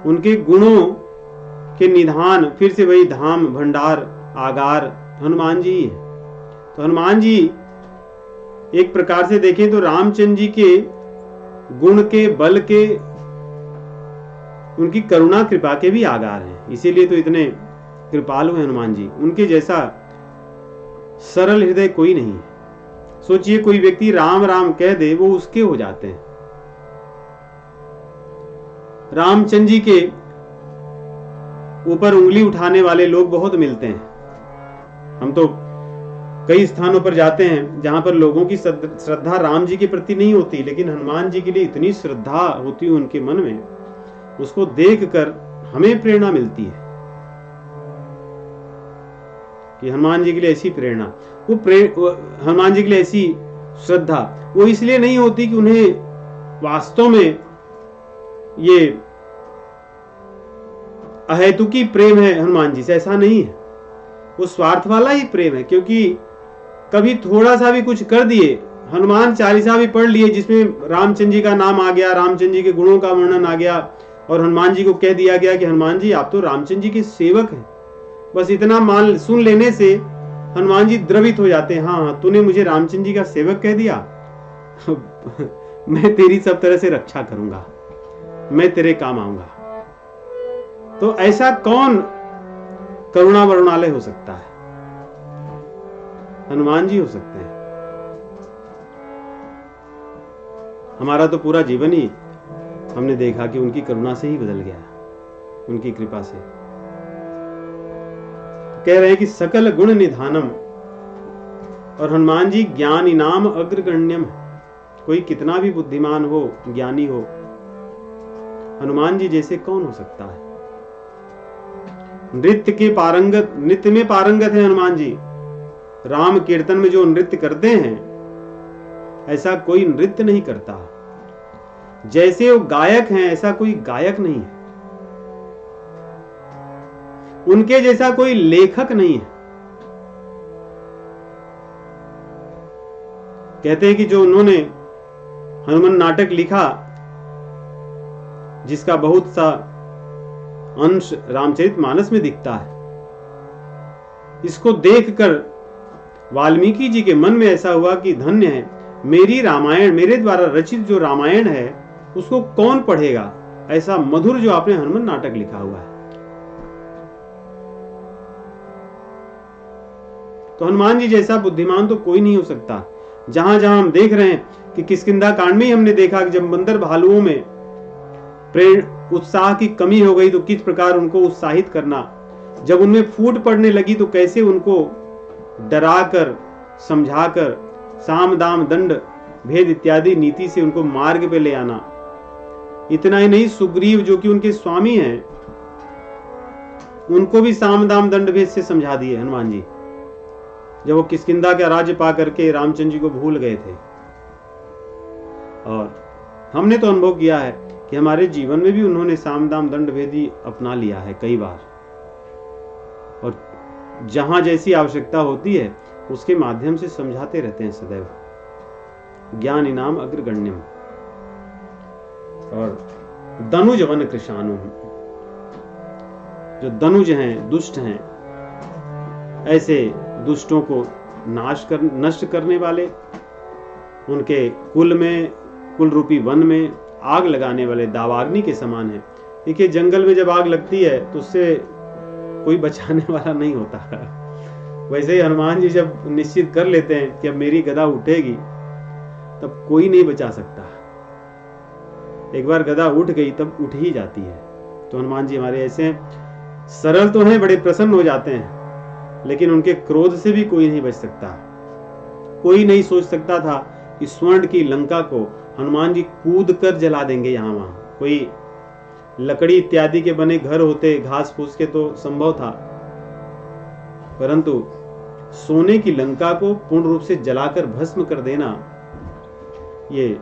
उनके गुणों के निधान, फिर से वही धाम, भंडार, आगार हनुमान जी है। तो हनुमान जी एक प्रकार से देखें तो रामचंद्र जी के गुण के, बल के, उनकी करुणा कृपा के भी आगार हैं। इसीलिए तो इतने कृपालु हैं हनुमान जी। उनके जैसा सरल हृदय कोई नहीं है। सोचिए कोई व्यक्ति राम राम कह दे, वो उसके हो जाते हैं। रामचंद्र जी के ऊपर उंगली उठाने वाले लोग बहुत मिलते हैं। हम तो कई स्थानों पर जाते हैं जहां पर लोगों की श्रद्धा राम जी के प्रति नहीं होती, लेकिन हनुमान जी के लिए इतनी श्रद्धा होती है उनके मन में, उसको देखकर हमें प्रेरणा मिलती है कि हनुमान जी के लिए ऐसी प्रेरणा, हनुमान जी के लिए ऐसी श्रद्धा, वो इसलिए नहीं होती कि उन्हें वास्तव में ये अहेतुकी प्रेम है हनुमान जी से, ऐसा नहीं है। वो स्वार्थ वाला ही प्रेम है, क्योंकि कभी थोड़ा सा भी कुछ कर दिए, हनुमान चालीसा भी पढ़ लिए जिसमें रामचंद्र जी का नाम आ गया, रामचंद्र जी के गुणों का वर्णन आ गया, और हनुमान जी को कह दिया गया कि हनुमान जी आप तो रामचंद्र जी के सेवक हैं। बस इतना मान सुन लेने से हनुमान जी द्रवित हो जाते हैं। हाँ, तूने मुझे रामचंद्र जी का सेवक कह दिया, मैं तेरी सब तरह से रक्षा करूंगा, मैं तेरे काम आऊंगा। तो ऐसा कौन करुणा वरुणालय हो सकता है? हनुमान जी हो सकते हैं। हमारा तो पूरा जीवन ही हमने देखा कि उनकी करुणा से ही बदल गया, उनकी कृपा से। तो कह रहे हैं कि सकल गुण निधानम, और हनुमान जी ज्ञान इनाम अग्रगण्यम। कोई कितना भी बुद्धिमान हो, ज्ञानी हो, हनुमान जी जैसे कौन हो सकता है? नृत्य में पारंगत है हनुमान जी। राम कीर्तन में जो नृत्य करते हैं, ऐसा कोई नृत्य नहीं करता। जैसे वो गायक हैं, ऐसा कोई गायक नहीं है। उनके जैसा कोई लेखक नहीं है। कहते हैं कि जो उन्होंने हनुमान नाटक लिखा, जिसका बहुत सा अंश रामचरितमानस में दिखता है, इसको देखकर वाल्मीकि जी के मन में ऐसा हुआ कि धन्य है, मेरी रामायण, मेरे द्वारा रचित जो रामायण है उसको कौन पढ़ेगा, ऐसा मधुर जो आपने हनुमान नाटक लिखा हुआ है। तो हनुमान जी जैसा बुद्धिमान तो कोई नहीं हो सकता। जहां जहां हम देख रहे हैं कि किष्किंधा कांड में ही हमने देखा कि जब बंदर भालुओं में उत्साह की कमी हो गई तो किस प्रकार उनको उत्साहित करना, जब उनमें फूट पड़ने लगी तो कैसे उनको डराकर, समझाकर, साम दाम दंड भेद इत्यादि नीति से उनको मार्ग पे ले आना। इतना ही नहीं, सुग्रीव जो कि उनके स्वामी हैं, उनको भी साम दाम दंड भेद से समझा दिए हनुमान जी, जब वो किष्किंधा का राज्य पा करके रामचंद्र जी को भूल गए थे। और हमने तो अनुभव किया है कि हमारे जीवन में भी उन्होंने साम दाम दंड भेदी अपना लिया है कई बार, और जहां जैसी आवश्यकता होती है उसके माध्यम से समझाते रहते हैं सदैव। ज्ञान इनाम अग्रगण्यम। और दनुज वन कृशानु, जो दनुज हैं, दुष्ट हैं, ऐसे दुष्टों को नष्ट करने वाले, उनके कुल में, कुल रूपी वन में आग लगाने वाले दावाग्नि के समान है। देखिए, जंगल में जब आग लगती है तो उससे कोई बचाने वाला नहीं होता। वैसे ही हनुमान जी जब निश्चित कर लेते हैं कि अब मेरी गदा उठेगी, तब कोई नहीं बचा सकता। एक बार गदा उठ गई तब उठ ही जाती है। तो हनुमान जी हमारे ऐसे सरल तो हैं, बड़े प्रसन्न हो जाते हैं, लेकिन उनके क्रोध से भी कोई नहीं बच सकता। कोई नहीं सोच सकता था कि स्वर्ण की लंका को हनुमान जी कूद कर जला देंगे। यहाँ वहां कोई लकड़ी इत्यादि के बने घर होते, घास फूस के, तो संभव था, परंतु सोने की लंका को पूर्ण रूप से जलाकर भस्म कर देना, ये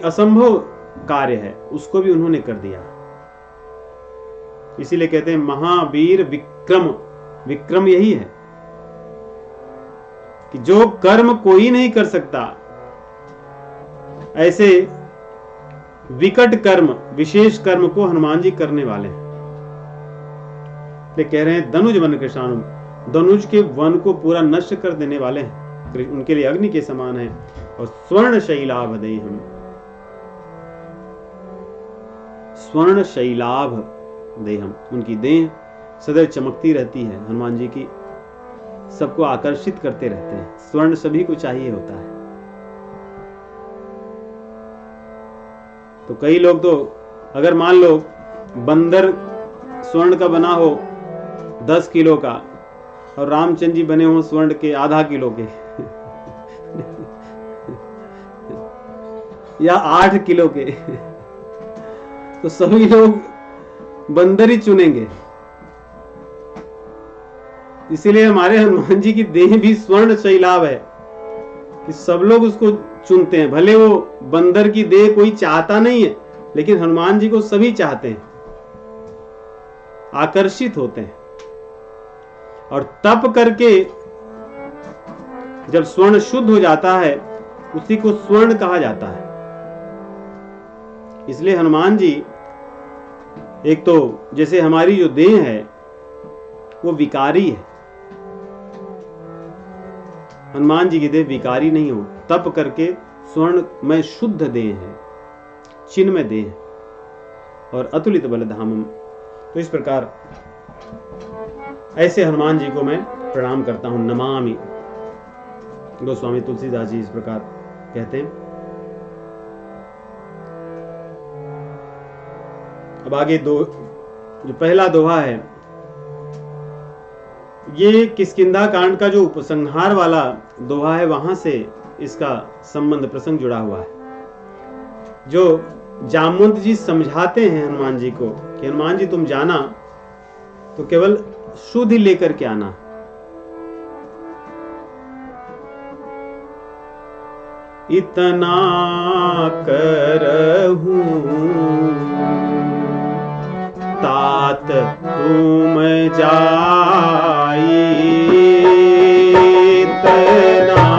असंभव कार्य है। उसको भी उन्होंने कर दिया। इसीलिए कहते हैं महावीर विक्रम। विक्रम यही है कि जो कर्म कोई नहीं कर सकता, ऐसे विकट कर्म, विशेष कर्म को हनुमान जी करने वाले हैं। कह रहे हैं दनुज वन कृशानु, दनुज के वन को पूरा नष्ट कर देने वाले हैं, उनके लिए अग्नि के समान है। और स्वर्ण शैलाभ देहम, स्वर्ण शैलाभ देहम, उनकी देह सदैव चमकती रहती है हनुमान जी की, सबको आकर्षित करते रहते हैं। स्वर्ण सभी को चाहिए होता है। तो कई लोग तो, अगर मान लो बंदर स्वर्ण का बना हो 10 किलो का, और रामचंद्र जी बने हो स्वर्ण के आधा किलो के या 8 किलो के, तो सभी लोग बंदर ही चुनेंगे। इसीलिए हमारे हनुमान जी की देह भी स्वर्ण शैलाभ है कि सब लोग उसको चुनते हैं। भले वो बंदर की देह कोई चाहता नहीं है, लेकिन हनुमान जी को सभी चाहते हैं, आकर्षित होते हैं। और तप करके जब स्वर्ण शुद्ध हो जाता है, उसी को स्वर्ण कहा जाता है। इसलिए हनुमान जी, एक तो जैसे हमारी जो देह है वो विकारी है, हनुमान जी की देह विकारी नहीं हो, तप करके स्वर्ण में शुद्ध देह है, चिन्मय देह और अतुलित बलधामम। तो इस प्रकार ऐसे हनुमान जी को मैं प्रणाम करता हूं। नमामि। गोस्वामी तुलसीदास जी इस प्रकार कहते हैं। अब आगे जो पहला दोहा है, ये किष्किंधा कांड का जो उपसंहार वाला दोहा है, वहां से इसका संबंध प्रसंग जुड़ा हुआ है। जो जामवंत जी समझाते हैं हनुमान जी को कि हनुमान जी तुम जाना तो केवल शुद्ध लेकर के आना, इतना करहूं तात तुम जाई, इतना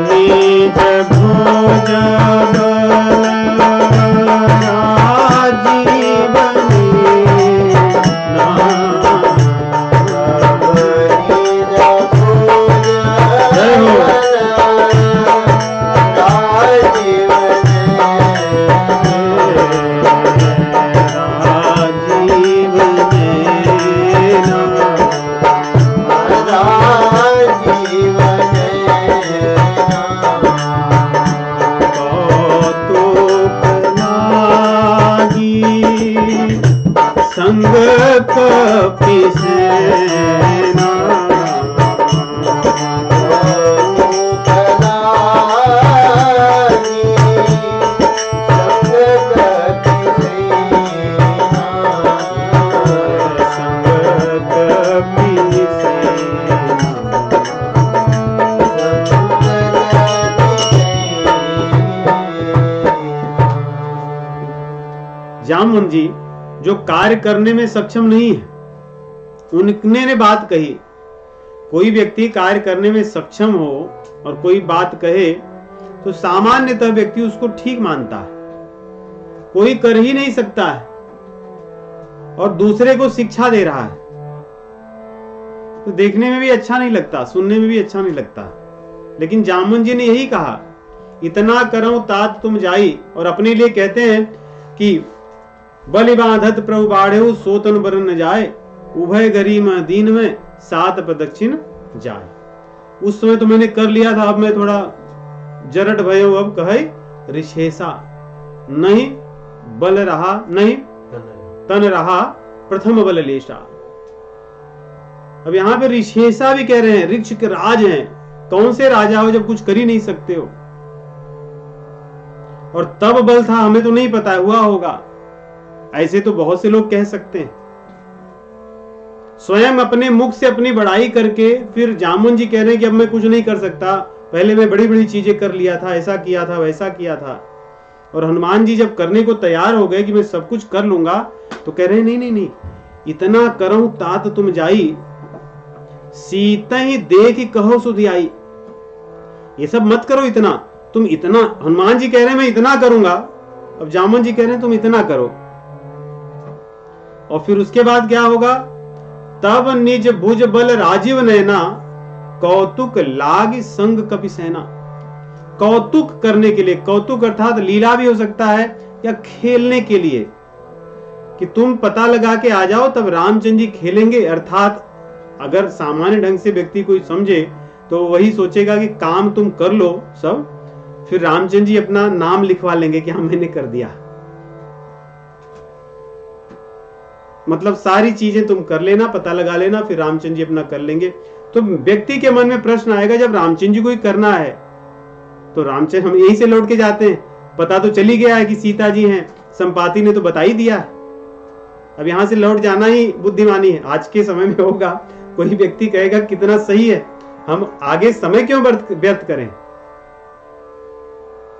निज भुज संग कपिसेना जामवंत जी जो कार्य करने में सक्षम नहीं है, उनने ने बात कही। कोई व्यक्ति कार्य करने में सक्षम हो और कोई बात कहे तो सामान्यतः व्यक्ति उसको ठीक मानता है। कोई कर ही नहीं सकता है और दूसरे को शिक्षा दे रहा है तो देखने में भी अच्छा नहीं लगता, सुनने में भी अच्छा नहीं लगता। लेकिन जामवंत जी ने यही कहा, इतना करो तात तुम जाई, और अपने लिए कहते हैं कि बलि बांधत प्रभु बाढ़े सोतन बर न जाए, उभय गरीम दीन में सात प्रदक्षिण जाए। उस समय तो मैंने कर लिया था, अब मैं थोड़ा जरट भयो, अब कहे ऋषेसा, नहीं बल रहा नहीं तन रहा प्रथम बल लेशा। अब यहां पे ऋषेसा भी कह रहे हैं, ऋक्ष के राज हैं। कौन से राजा हो जब कुछ कर ही नहीं सकते हो? और तब बल था, हमें तो नहीं पता है, हुआ होगा। ऐसे तो बहुत से लोग कह सकते हैं। स्वयं अपने मुख से अपनी बड़ाई करके फिर जामवंत जी कह रहे हैं कि अब मैं कुछ नहीं कर सकता, पहले मैं बड़ी बड़ी चीजें कर लिया था, ऐसा किया था, वैसा किया था। और हनुमान जी जब करने को तैयार हो गए कि मैं सब कुछ कर लूंगा, तो कह रहे हैं नहीं, इतना करूं तात तुम जाई, सीता ही देख कहो सुधि आई। ये सब मत करो, इतना तुम इतना। हनुमान जी कह रहे हैं मैं इतना करूंगा, अब जामवंत जी कह रहे हैं तुम इतना करो। और फिर उसके बाद क्या होगा? तब निज भुज बल राजीव नैना, कौतुक लाग संग कपि सेना। कौतुक करने के लिए, कौतुक अर्थात लीला भी हो सकता है या खेलने के लिए, कि तुम पता लगा के आ जाओ तब रामचंद्र जी खेलेंगे। अर्थात अगर सामान्य ढंग से व्यक्ति कोई समझे तो वही सोचेगा कि काम तुम कर लो सब, फिर रामचंद्र जी अपना नाम लिखवा लेंगे कि हाँ मैंने कर दिया। मतलब सारी चीजें तुम कर लेना, पता लगा लेना, फिर रामचंद्र जी अपना कर लेंगे। तो व्यक्ति के मन में प्रश्न आएगा, जब रामचंद्र जी को ही करना है तो रामचंद्र, हम यहीं से लौट के जाते हैं, पता तो चली गया है कि सीता जी हैं, संपाति ने तो बता ही दिया। अब यहां से लौट जाना ही बुद्धिमानी है। आज के समय में होगा, कोई व्यक्ति कहेगा कितना सही है, हम आगे समय क्यों व्यर्थ करें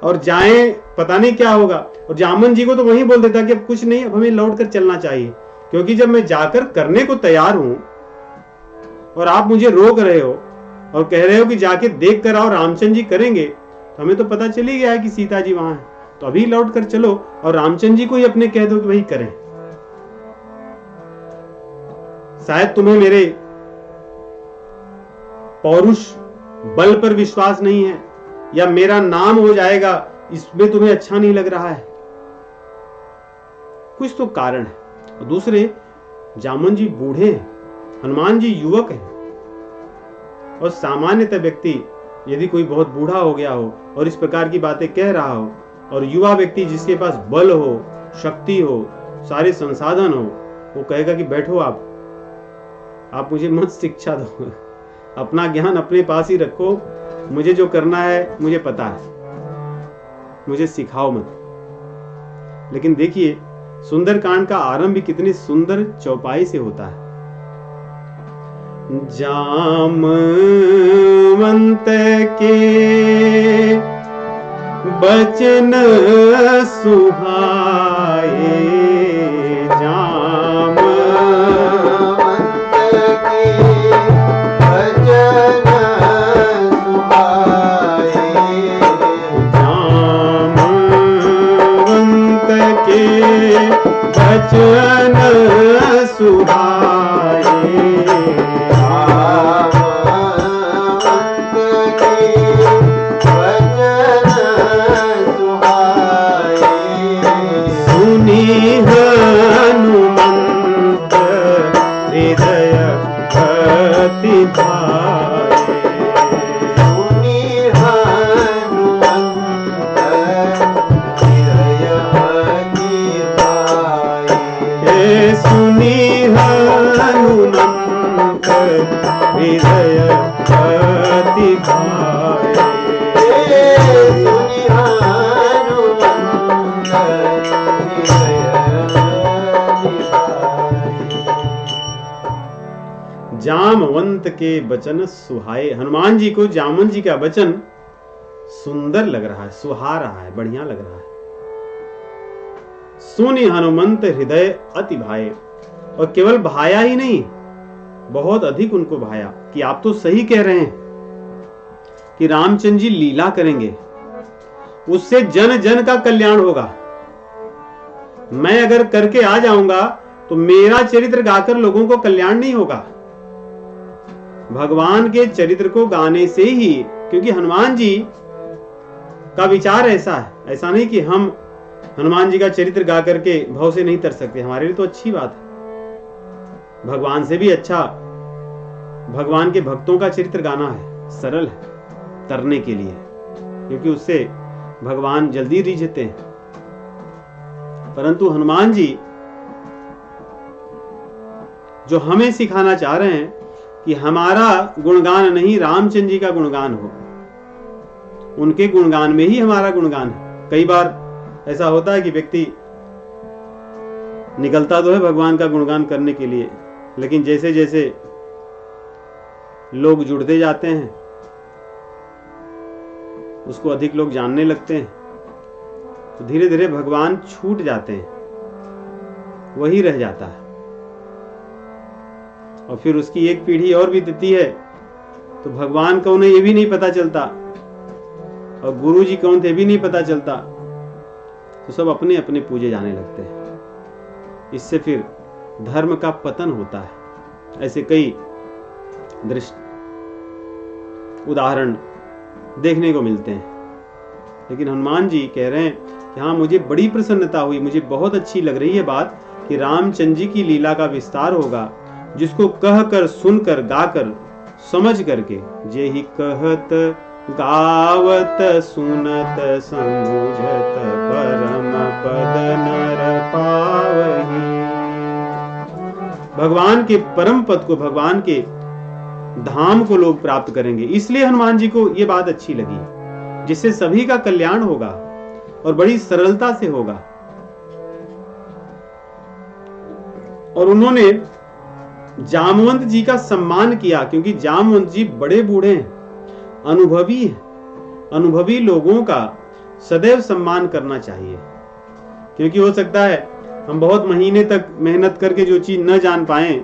और जाएं, पता नहीं क्या होगा। और जामवंत जी को तो वही बोल देता कि अब कुछ नहीं, अब हमें लौट कर चलना चाहिए, क्योंकि जब मैं जाकर करने को तैयार हूं और आप मुझे रोक रहे हो और कह रहे हो कि जाके देख कर आओ, रामचंद्र जी करेंगे, तो हमें तो पता चल ही गया है कि सीता जी वहां है, तो अभी लौट कर चलो और रामचंद्र जी को ही अपने कह दो कि वही करें। शायद तुम्हें मेरे पौरुष बल पर विश्वास नहीं है, या मेरा नाम हो जाएगा इसमें तुम्हें अच्छा नहीं लग रहा है, कुछ तो कारण है। और दूसरे, जामवंत जी बूढ़े हैं, हनुमान जी युवक हैं, और सामान्यतः व्यक्ति यदि कोई बहुत बूढ़ा हो गया हो और इस प्रकार की बातें कह रहा हो, और युवा व्यक्ति जिसके पास बल हो, शक्ति हो, सारे संसाधन हो, वो कहेगा कि बैठो आप मुझे मत शिक्षा दो, अपना ज्ञान अपने पास ही रखो, मुझे जो करना है मुझे पता है, मुझे सिखाओ मत। लेकिन देखिए सुंदरकांड का आरंभ भी कितनी सुंदर चौपाई से होता है। जामवंत के बचन सुहाए, जामवंत के बचन सुहाए, बचन सुहाए। सुनी हनुमंत हृदय अति भाए। सुनी हनुमंत हृदय अति भाए। सुनी हनुमंत हृदय अति भाए। सुनी हनुमंत हृदय अति भाए। जामवंत के वचन सुहाए। हनुमान जी को जामवंत जी का वचन सुंदर लग रहा है, सुहा रहा है, बढ़िया लग रहा है। सुनि हनुमंत हृदय अति भाए। और केवल भाया ही नहीं, बहुत अधिक उनको भाया कि आप तो सही कह रहे हैं कि रामचंद्र जी लीला करेंगे, उससे जन जन का कल्याण होगा। मैं अगर करके आ जाऊंगा तो मेरा चरित्र गाकर लोगों को कल्याण नहीं होगा। भगवान के चरित्र को गाने से ही, क्योंकि हनुमान जी का विचार ऐसा है, ऐसा नहीं कि हम हनुमान जी का चरित्र गा करके भाव से नहीं तर सकते, हमारे लिए तो अच्छी बात है। भगवान से भी अच्छा भगवान के भक्तों का चरित्र गाना है, सरल है तरने के लिए, क्योंकि उससे भगवान जल्दी रिझते हैं। परंतु हनुमान जी जो हमें सिखाना चाह रहे हैं कि हमारा गुणगान नहीं, रामचंद्र जी का गुणगान हो, उनके गुणगान में ही हमारा गुणगान है। कई बार ऐसा होता है कि व्यक्ति निकलता तो है भगवान का गुणगान करने के लिए, लेकिन जैसे जैसे लोग जुड़ते जाते हैं, उसको अधिक लोग जानने लगते हैं, तो धीरे धीरे भगवान छूट जाते हैं, वही रह जाता है। और फिर उसकी एक पीढ़ी और भी देती है तो भगवान कौन है ये भी नहीं पता चलता, और गुरु जी कौन थे भी नहीं पता चलता, तो सब अपने अपने पूजे जाने लगते हैं। इससे फिर धर्म का पतन होता है। ऐसे कई दृष्ट उदाहरण देखने को मिलते हैं। लेकिन हनुमान जी कह रहे हैं कि हाँ, मुझे बड़ी प्रसन्नता हुई, मुझे बहुत अच्छी लग रही है बात कि रामचंद्र जी की लीला का विस्तार होगा, जिसको कहकर सुनकर गाकर समझ करके जे ही कहत गावत सुनत समझत परम पद नर पावही। भगवान के परम पद को, भगवान के धाम को लोग प्राप्त करेंगे। इसलिए हनुमान जी को यह बात अच्छी लगी, जिससे सभी का कल्याण होगा और बड़ी सरलता से होगा। और उन्होंने जामवंत जी का सम्मान किया, क्योंकि जामवंत जी बड़े बूढ़े हैं, अनुभवी हैं। अनुभवी लोगों का सदैव सम्मान करना चाहिए, क्योंकि हो सकता है हम बहुत महीने तक मेहनत करके जो चीज न जान पाए,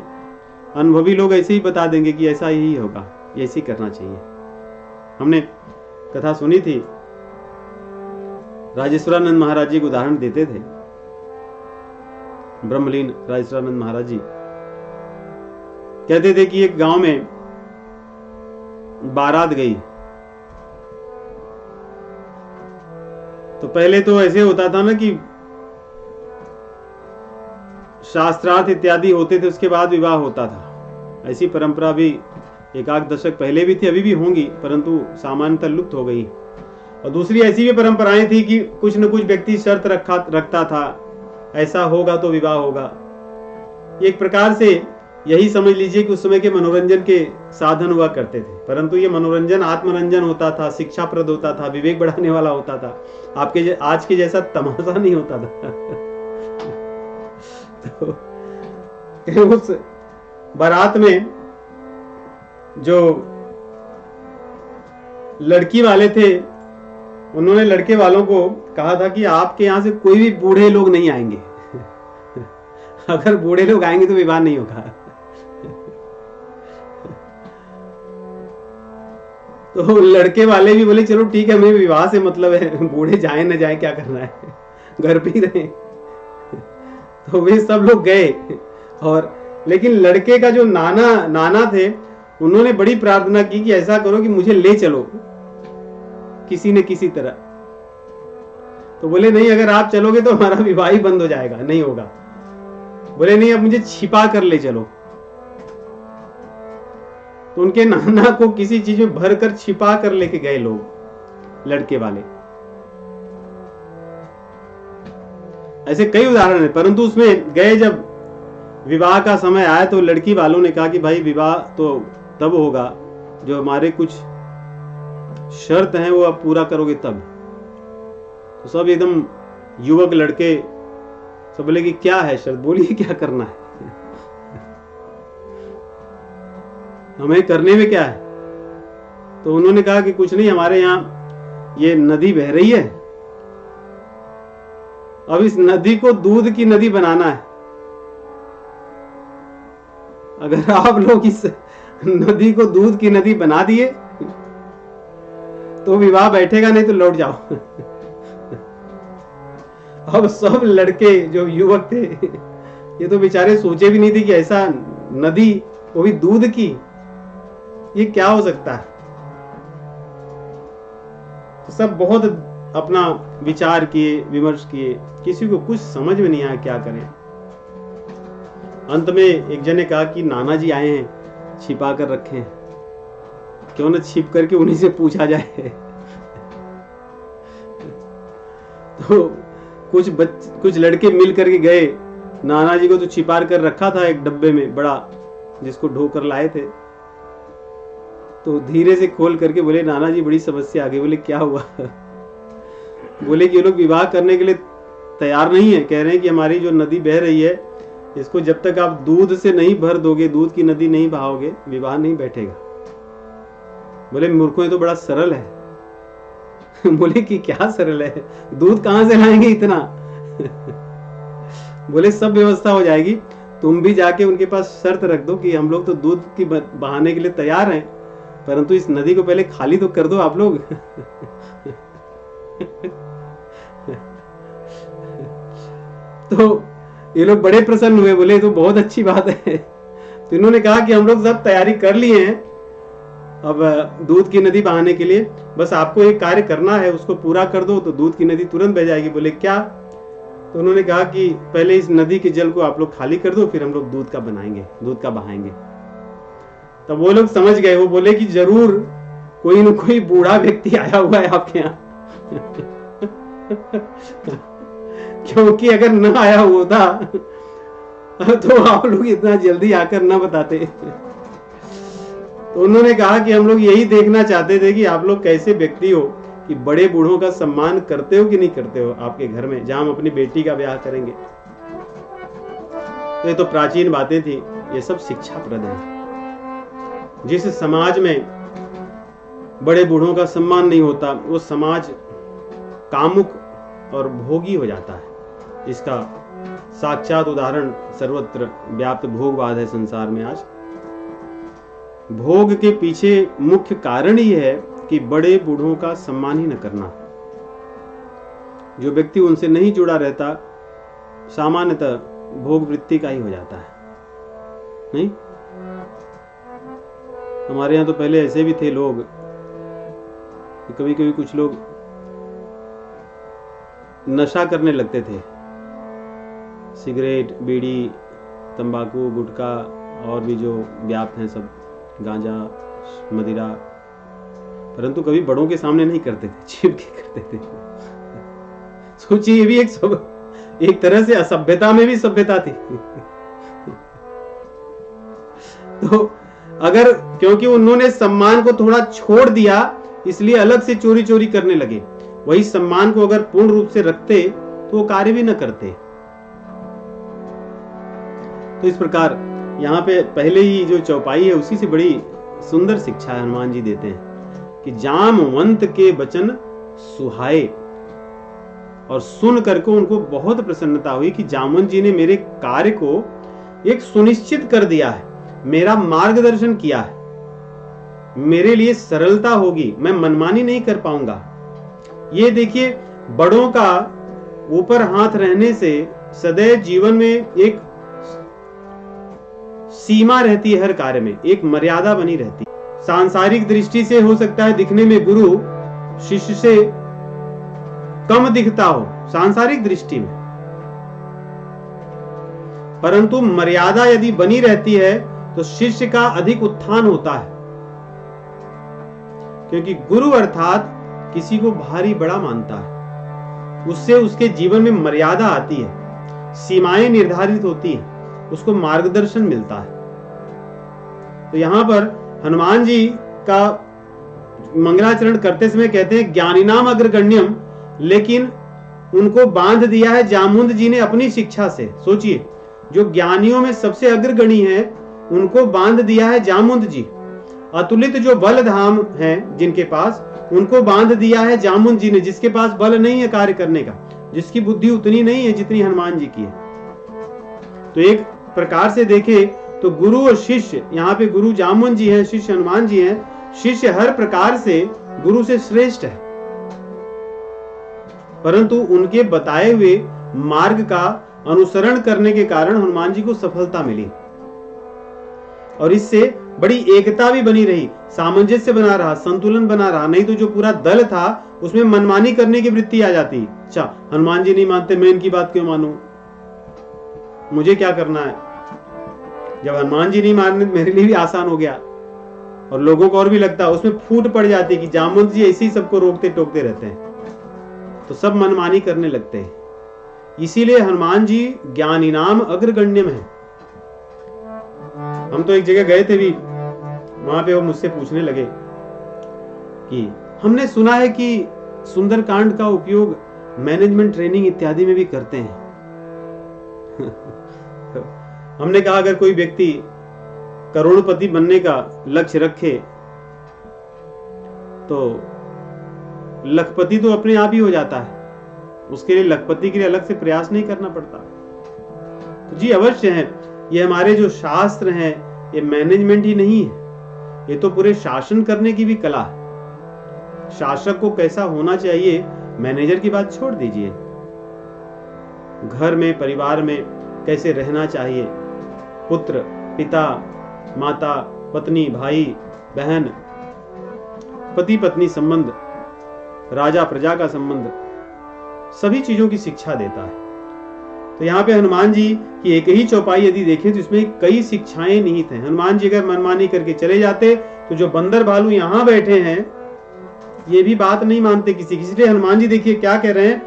अनुभवी लोग ऐसे ही बता देंगे कि ऐसा ही होगा, ऐसे ही करना चाहिए। हमने कथा सुनी थी, राजेश्वरानंद महाराज जी को उदाहरण देते थे। ब्रह्मलीन राजेश्वरानंद महाराज जी कहते थे कि एक गांव में बारात गई, तो पहले तो ऐसे होता था ना कि शास्त्रार्थ इत्यादि होते थे, उसके बाद विवाह होता था। ऐसी परंपरा भी एक आध दशक पहले भी थी, अभी भी होंगी, परंतु सामान्यतः लुप्त हो गई। और दूसरी ऐसी भी परंपराएं थी कि कुछ न कुछ व्यक्ति शर्त रखता था, ऐसा होगा तो विवाह होगा। एक प्रकार से यही समझ लीजिए कि उस समय के मनोरंजन के साधन हुआ करते थे, परंतु ये मनोरंजन आत्मरंजन होता था, शिक्षाप्रद होता था, विवेक बढ़ाने वाला होता था। आपके आज के जैसा तमाशा नहीं होता था। तो उस बारात में जो लड़की वाले थे, उन्होंने लड़के वालों को कहा था कि आपके यहां से कोई भी बूढ़े लोग नहीं आएंगे। अगर बूढ़े लोग आएंगे तो विवाह नहीं होगा। तो लड़के वाले भी बोले चलो ठीक है, हमें विवाह से मतलब है, बूढ़े जाए न जाए क्या करना है, घर पे ही रहे। तो वे सब लोग गए, और लेकिन लड़के का जो नाना थे, उन्होंने बड़ी प्रार्थना की कि ऐसा करो कि मुझे ले चलो किसी न किसी तरह। तो बोले नहीं, अगर आप चलोगे तो हमारा विवाह ही बंद हो जाएगा, नहीं होगा। बोले नहीं, अब मुझे छिपा कर ले चलो। तो उनके नाना को किसी चीज में भर कर छिपा कर लेके गए लोग, लड़के वाले। ऐसे कई उदाहरण है, परंतु उसमें गए जब विवाह का समय आया तो लड़की वालों ने कहा कि भाई विवाह तो तब होगा जो हमारे कुछ शर्त हैं वो आप पूरा करोगे तब। तो सब एकदम युवक लड़के सब बोले कि क्या है शर्त, बोलिए क्या करना है, हमें करने में क्या है। तो उन्होंने कहा कि कुछ नहीं, हमारे यहाँ ये नदी बह रही है, अब इस नदी को दूध की नदी बनाना है। अगर आप लोग इस नदी को दूध की नदी बना दिए तो विवाह बैठेगा, नहीं तो लौट जाओ। अब सब लड़के जो युवक थे, ये तो बेचारे सोचे भी नहीं थे कि ऐसा नदी, वो भी दूध की, ये क्या हो सकता है। तो सब बहुत अपना विचार किए, विमर्श किए, किसी को कुछ समझ में नहीं आया क्या करें। अंत में एक जन ने कहा कि नाना जी आए हैं, छिपा कर रखे हैं, क्यों न छिप करके उन्हीं से पूछा जाए। तो कुछ लड़के मिल करके गए, नाना जी को तो छिपा कर रखा था एक डब्बे में बड़ा, जिसको ढोकर लाए थे। तो धीरे से खोल करके बोले नाना जी बड़ी समस्या आ गई। बोले क्या हुआ? बोले कि ये लोग विवाह करने के लिए तैयार नहीं है, कह रहे हैं कि हमारी जो नदी बह रही है इसको जब तक आप दूध से नहीं भर दोगे, दूध की नदी नहीं बहाओगे, विवाह नहीं बैठेगा। बोले मूर्खों, ये तो बड़ा सरल है। बोले कि क्या सरल है, दूध कहां से लाएंगे इतना? बोले सब व्यवस्था हो जाएगी, तुम भी जाके उनके पास शर्त रख दो कि हम लोग तो दूध की बहाने के लिए तैयार हैं, परंतु इस नदी को पहले खाली तो कर दो आप लोग। तो ये लोग बड़े प्रसन्न हुए, बोले तो बहुत अच्छी बात है। तो इन्होंने कहा कि हम लोग सब तैयारी कर लिए हैं अब दूध की नदी बहाने के लिए, बस आपको एक कार्य करना है, उसको पूरा कर दो तो दूध की नदी तुरंत बह जाएगी। बोले क्या? तो उन्होंने कहा कि पहले इस नदी के जल को आप लोग खाली कर दो, फिर हम लोग दूध का बनाएंगे, दूध का बहाएंगे। तब वो लोग समझ गए, वो बोले कि जरूर कोई न कोई बूढ़ा व्यक्ति आया हुआ है आपके यहाँ। क्योंकि अगर न आया होता तो आप लोग इतना जल्दी आकर न बताते। तो उन्होंने कहा कि हम लोग यही देखना चाहते थे कि आप लोग कैसे व्यक्ति हो, कि बड़े बूढ़ों का सम्मान करते हो कि नहीं करते हो आपके घर में, जहां हम अपनी बेटी का ब्याह करेंगे। तो ये तो प्राचीन बातें थी, ये सब शिक्षाप्रद है। जिस समाज में बड़े बूढ़ों का सम्मान नहीं होता, वो समाज कामुक और भोगी हो जाता है। इसका साक्षात उदाहरण सर्वत्र व्याप्त भोगवाद है संसार में। आज भोग के पीछे मुख्य कारण ही है कि बड़े बूढ़ों का सम्मान ही न करना। जो व्यक्ति उनसे नहीं जुड़ा रहता, सामान्यतः भोग वृत्ति का ही हो जाता है। नहीं, हमारे यहाँ तो पहले ऐसे भी थे लोग, कभी कभी कुछ लोग नशा करने लगते थे, सिगरेट, बीड़ी, तंबाकू, गुटखा और भी जो व्याप्त हैं सब, गांजा, मदिरा, परंतु कभी बड़ों के सामने नहीं करते थे, छिप के करते थे। सोचिए, ये भी एक तरह से असभ्यता में भी सभ्यता थी। तो अगर क्योंकि उन्होंने सम्मान को थोड़ा छोड़ दिया, इसलिए अलग से चोरी चोरी करने लगे। वही सम्मान को अगर पूर्ण रूप से रखते तो वो कार्य भी न करते। तो इस प्रकार यहाँ पे पहले ही जो चौपाई है उसी से बड़ी सुंदर शिक्षा हनुमान जी देते हैं कि जामवंत के वचन सुहाए। और सुन करके उनको बहुत प्रसन्नता हुई कि जामवंत जी ने मेरे कार्य को एक सुनिश्चित कर दिया है, मेरा मार्गदर्शन किया है, मेरे लिए सरलता होगी, मैं मनमानी नहीं कर पाऊंगा। ये देखिए, बड़ों का ऊपर हाथ रहने से सदैव जीवन में एक सीमा रहती है, हर कार्य में एक मर्यादा बनी रहती है। सांसारिक दृष्टि से हो सकता है दिखने में गुरु शिष्य से कम दिखता हो सांसारिक दृष्टि में, परंतु मर्यादा यदि बनी रहती है तो शिष्य का अधिक उत्थान होता है, क्योंकि गुरु अर्थात किसी को भारी बड़ा मानता है, उससे उसके जीवन में मर्यादा आती है, सीमाएं निर्धारित होती हैं, उसको मार्गदर्शन मिलता है। तो यहां पर हनुमान जी का मंगलाचरण करते समय कहते हैं ज्ञानीनाम अग्रगण्यम, लेकिन उनको बांध दिया है जामुंद जी ने अपनी शिक्षा से। सोचिए, जो ज्ञानियों में सबसे अग्रगणी है उनको बांध दिया है जामुंद जी। अतुलित जो बल धाम हैं जिनके पास, उनको बांध दिया है जामुंद जी ने, जिसके पास बल नहीं है कार्य करने का, जिसकी बुद्धि उतनी नहीं है जितनी हनुमान जी की है। तो एक प्रकार से देखें तो गुरु और शिष्य, यहाँ पे गुरु जामुन जी हैं, शिष्य हनुमान जी हैं। शिष्य हर प्रकार से गुरु से श्रेष्ठ है, परंतु उनके बताए हुए मार्ग का अनुसरण करने के कारण हनुमान जी को सफलता मिली और इससे बड़ी एकता भी बनी रही, सामंजस्य बना रहा, संतुलन बना रहा। नहीं तो जो पूरा दल था उसमें मनमानी करने की वृत्ति आ जाती। अच्छा, हनुमान जी नहीं मानते, मैं इनकी बात क्यों मानूं, मुझे क्या करना है। जब हनुमान जी नहीं मानने मेरे लिए भी आसान हो गया और लोगों को और भी लगता, उसमें फूट पड़ जाती कि जामुन जी ऐसे ही सबको रोकते टोकते रहते हैं, तो सब मनमानी करने लगते हैं। इसीलिए हनुमान जी ज्ञानीनाम अग्रगण्यम है। हम तो एक जगह गए थे भी, वहां पे वो मुझसे पूछने लगे कि हमने सुना है कि सुंदरकांड का उपयोग मैनेजमेंट ट्रेनिंग इत्यादि में भी करते हैं। हमने कहा अगर कोई व्यक्ति करोड़पति बनने का लक्ष्य रखे तो लखपति तो अपने आप ही हो जाता है, उसके लिए लखपति के लिए अलग से प्रयास नहीं करना पड़ता। तो जी अवश्य है, ये हमारे जो शास्त्र हैं ये मैनेजमेंट ही नहीं है, ये तो पूरे शासन करने की भी कला है। शासक को कैसा होना चाहिए, मैनेजर की बात छोड़ दीजिए, घर में परिवार में कैसे रहना चाहिए, पुत्र पिता माता पत्नी भाई बहन, पति पत्नी संबंध, राजा प्रजा का संबंध, सभी चीजों की शिक्षा देता है। तो यहाँ पे हनुमान जी की एक ही चौपाई यदि देखें तो इसमें कई शिक्षाएं निहित हैं। हनुमान जी अगर मनमानी करके चले जाते तो जो बंदर भालू यहाँ बैठे हैं ये भी बात नहीं मानते किसी की। इसलिए हनुमान जी देखिए क्या कह रहे हैं,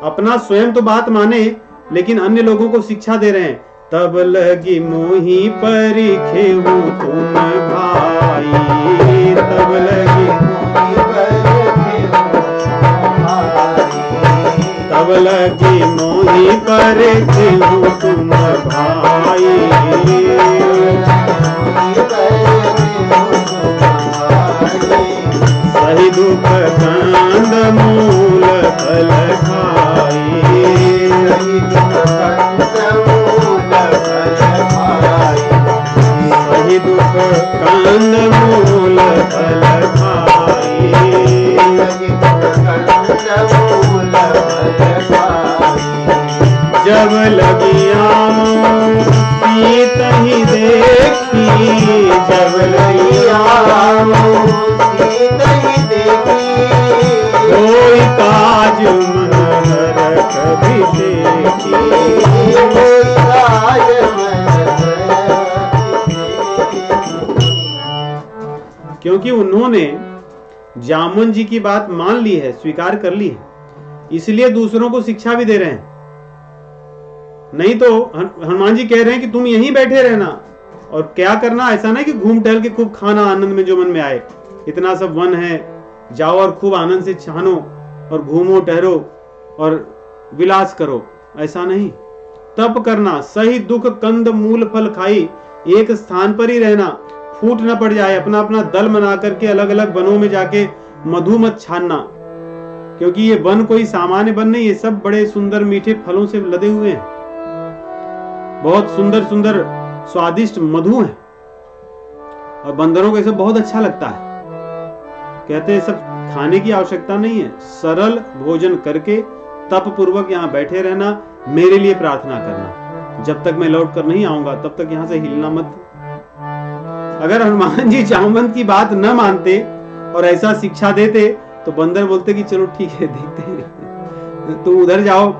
अपना स्वयं तो बात माने लेकिन अन्य लोगों को शिक्षा दे रहे हैं। तब लगी मोही परिखे तुम भाई, तब लगी तब लगी मोही परिखे तुम भाई, सही दुख कंद मूल फल खाई, सही दुख कंद मूल फल खाई। जब लगी आमों पीत ही देखी, जब लगी आमों पीत ही देखी, कोई काज मन नरक भी देखी, कोई काज क्योंकि उन्होंने जामुन जी की बात मान ली है, स्वीकार कर ली है, इसलिए दूसरों को शिक्षा भी दे रहे हैं। नहीं तो हनुमान जी कह रहे हैं कि तुम यहीं बैठे रहना और क्या करना, ऐसा नहीं कि घूम टहल के खूब खाना आनंद में जो मन में आए, इतना सब वन है, जाओ और खूब आनंद से छानो और घूमो टहरो और विलास करो, ऐसा नहीं। तप करना, सही दुख कंद मूल फल खाई, एक स्थान पर ही रहना, फूट न पड़ जाए, अपना अपना दल बना करके अलग अलग वनों में जाके मधु मत छानना, क्योंकि ये वन कोई सामान्य वन नहीं, ये सब बड़े सुंदर मीठे फलों से लदे हुए हैं, बहुत सुंदर सुंदर स्वादिष्ट मधु है और बंदरों को ये सब बहुत अच्छा लगता है। कहते हैं सब खाने की आवश्यकता नहीं है, सरल भोजन करके तप पूर्वक यहाँ बैठे रहना, मेरे लिए प्रार्थना करना। जब तक मैं लौट कर नहीं आऊंगा तब तक यहाँ से हिलना मत। अगर हनुमान जी जामवंत की बात न मानते और ऐसा शिक्षा देते तो बंदर बोलते कि चलो ठीक है, देखते हैं, तुम उधर जाओ,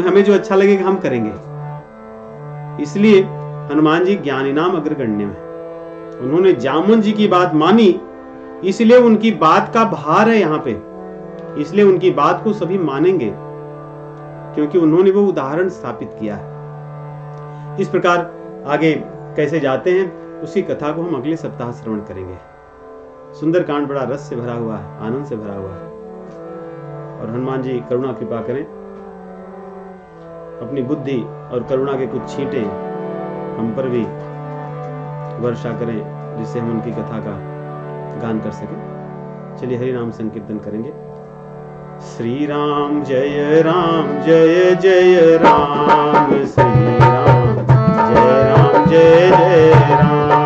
हमें जो अच्छा लगेगा हम करेंगे। इसलिए हनुमान जी ज्ञानी नाम अग्रगण्य में, उन्होंने जामवंत जी की बात मानी, इसलिए उनकी बात का भार है यहाँ पे, इसलिए उनकी बात को सभी मानेंगे, क्योंकि उन्होंने वो उदाहरण स्थापित किया है। इस प्रकार आगे कैसे जाते हैं उसकी कथा को हम अगले सप्ताह श्रवण करेंगे। सुंदरकांड बड़ा रस से भरा हुआ है, आनंद से भरा हुआ है, और हनुमान जी करुणा कृपा करें, अपनी बुद्धि और करुणा के कुछ छींटे हम पर भी वर्षा करें, जिससे हम उनकी कथा का गान कर सकें। चलिए हरि नाम संकीर्तन करेंगे। श्री राम जय जय राम, श्री राम जय राम,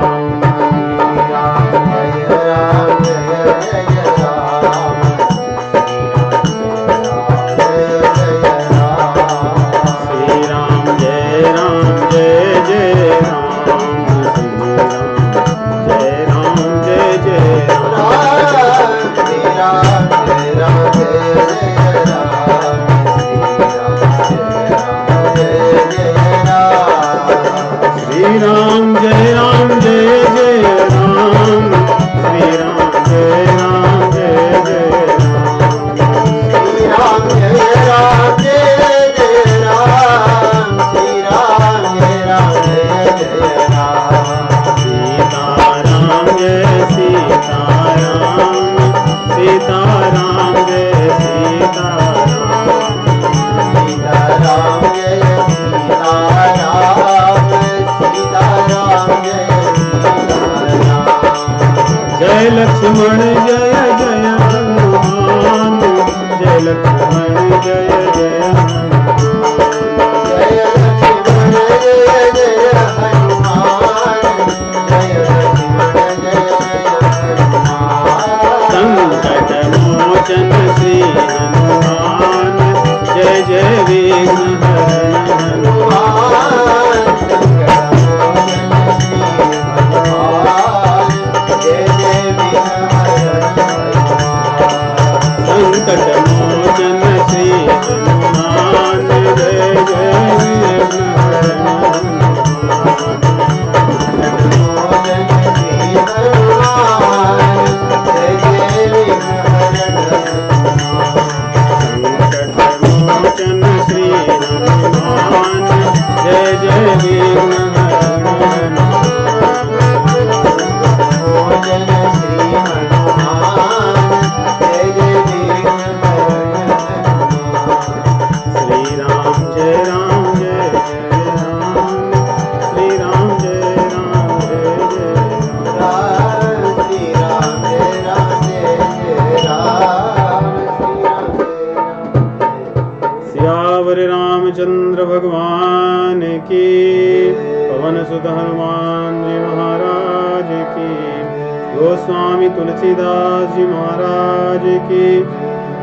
लक्ष्मण जय जय हनुमान, जय लक्ष्मण जय जय हनुमान, जय लक्ष्मण जय जय हनुमान, जय लक्ष्मण जय जय हनुमान, संकट मोचन श्री हनुमान, जय जय विघ्न हरण हनुमान, संकट मोचन श्री हनुमान, जय जय विघ्न हरण हनुमान, संकट मोचन श्री हनुमान, जय जय विघ्न हरण रामचंद्र भगवान की, पवन सुत हनुमान जी महाराज की, गोस्वामी तुलसीदास जी महाराज की,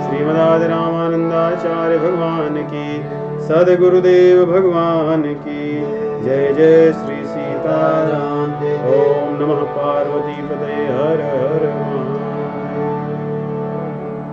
श्रीमदादि रामानंदाचार्य भगवान की, सदगुरुदेव भगवान की जय। जय श्री सीताराम। ओम नमः पार्वती पते हर हर महादेव।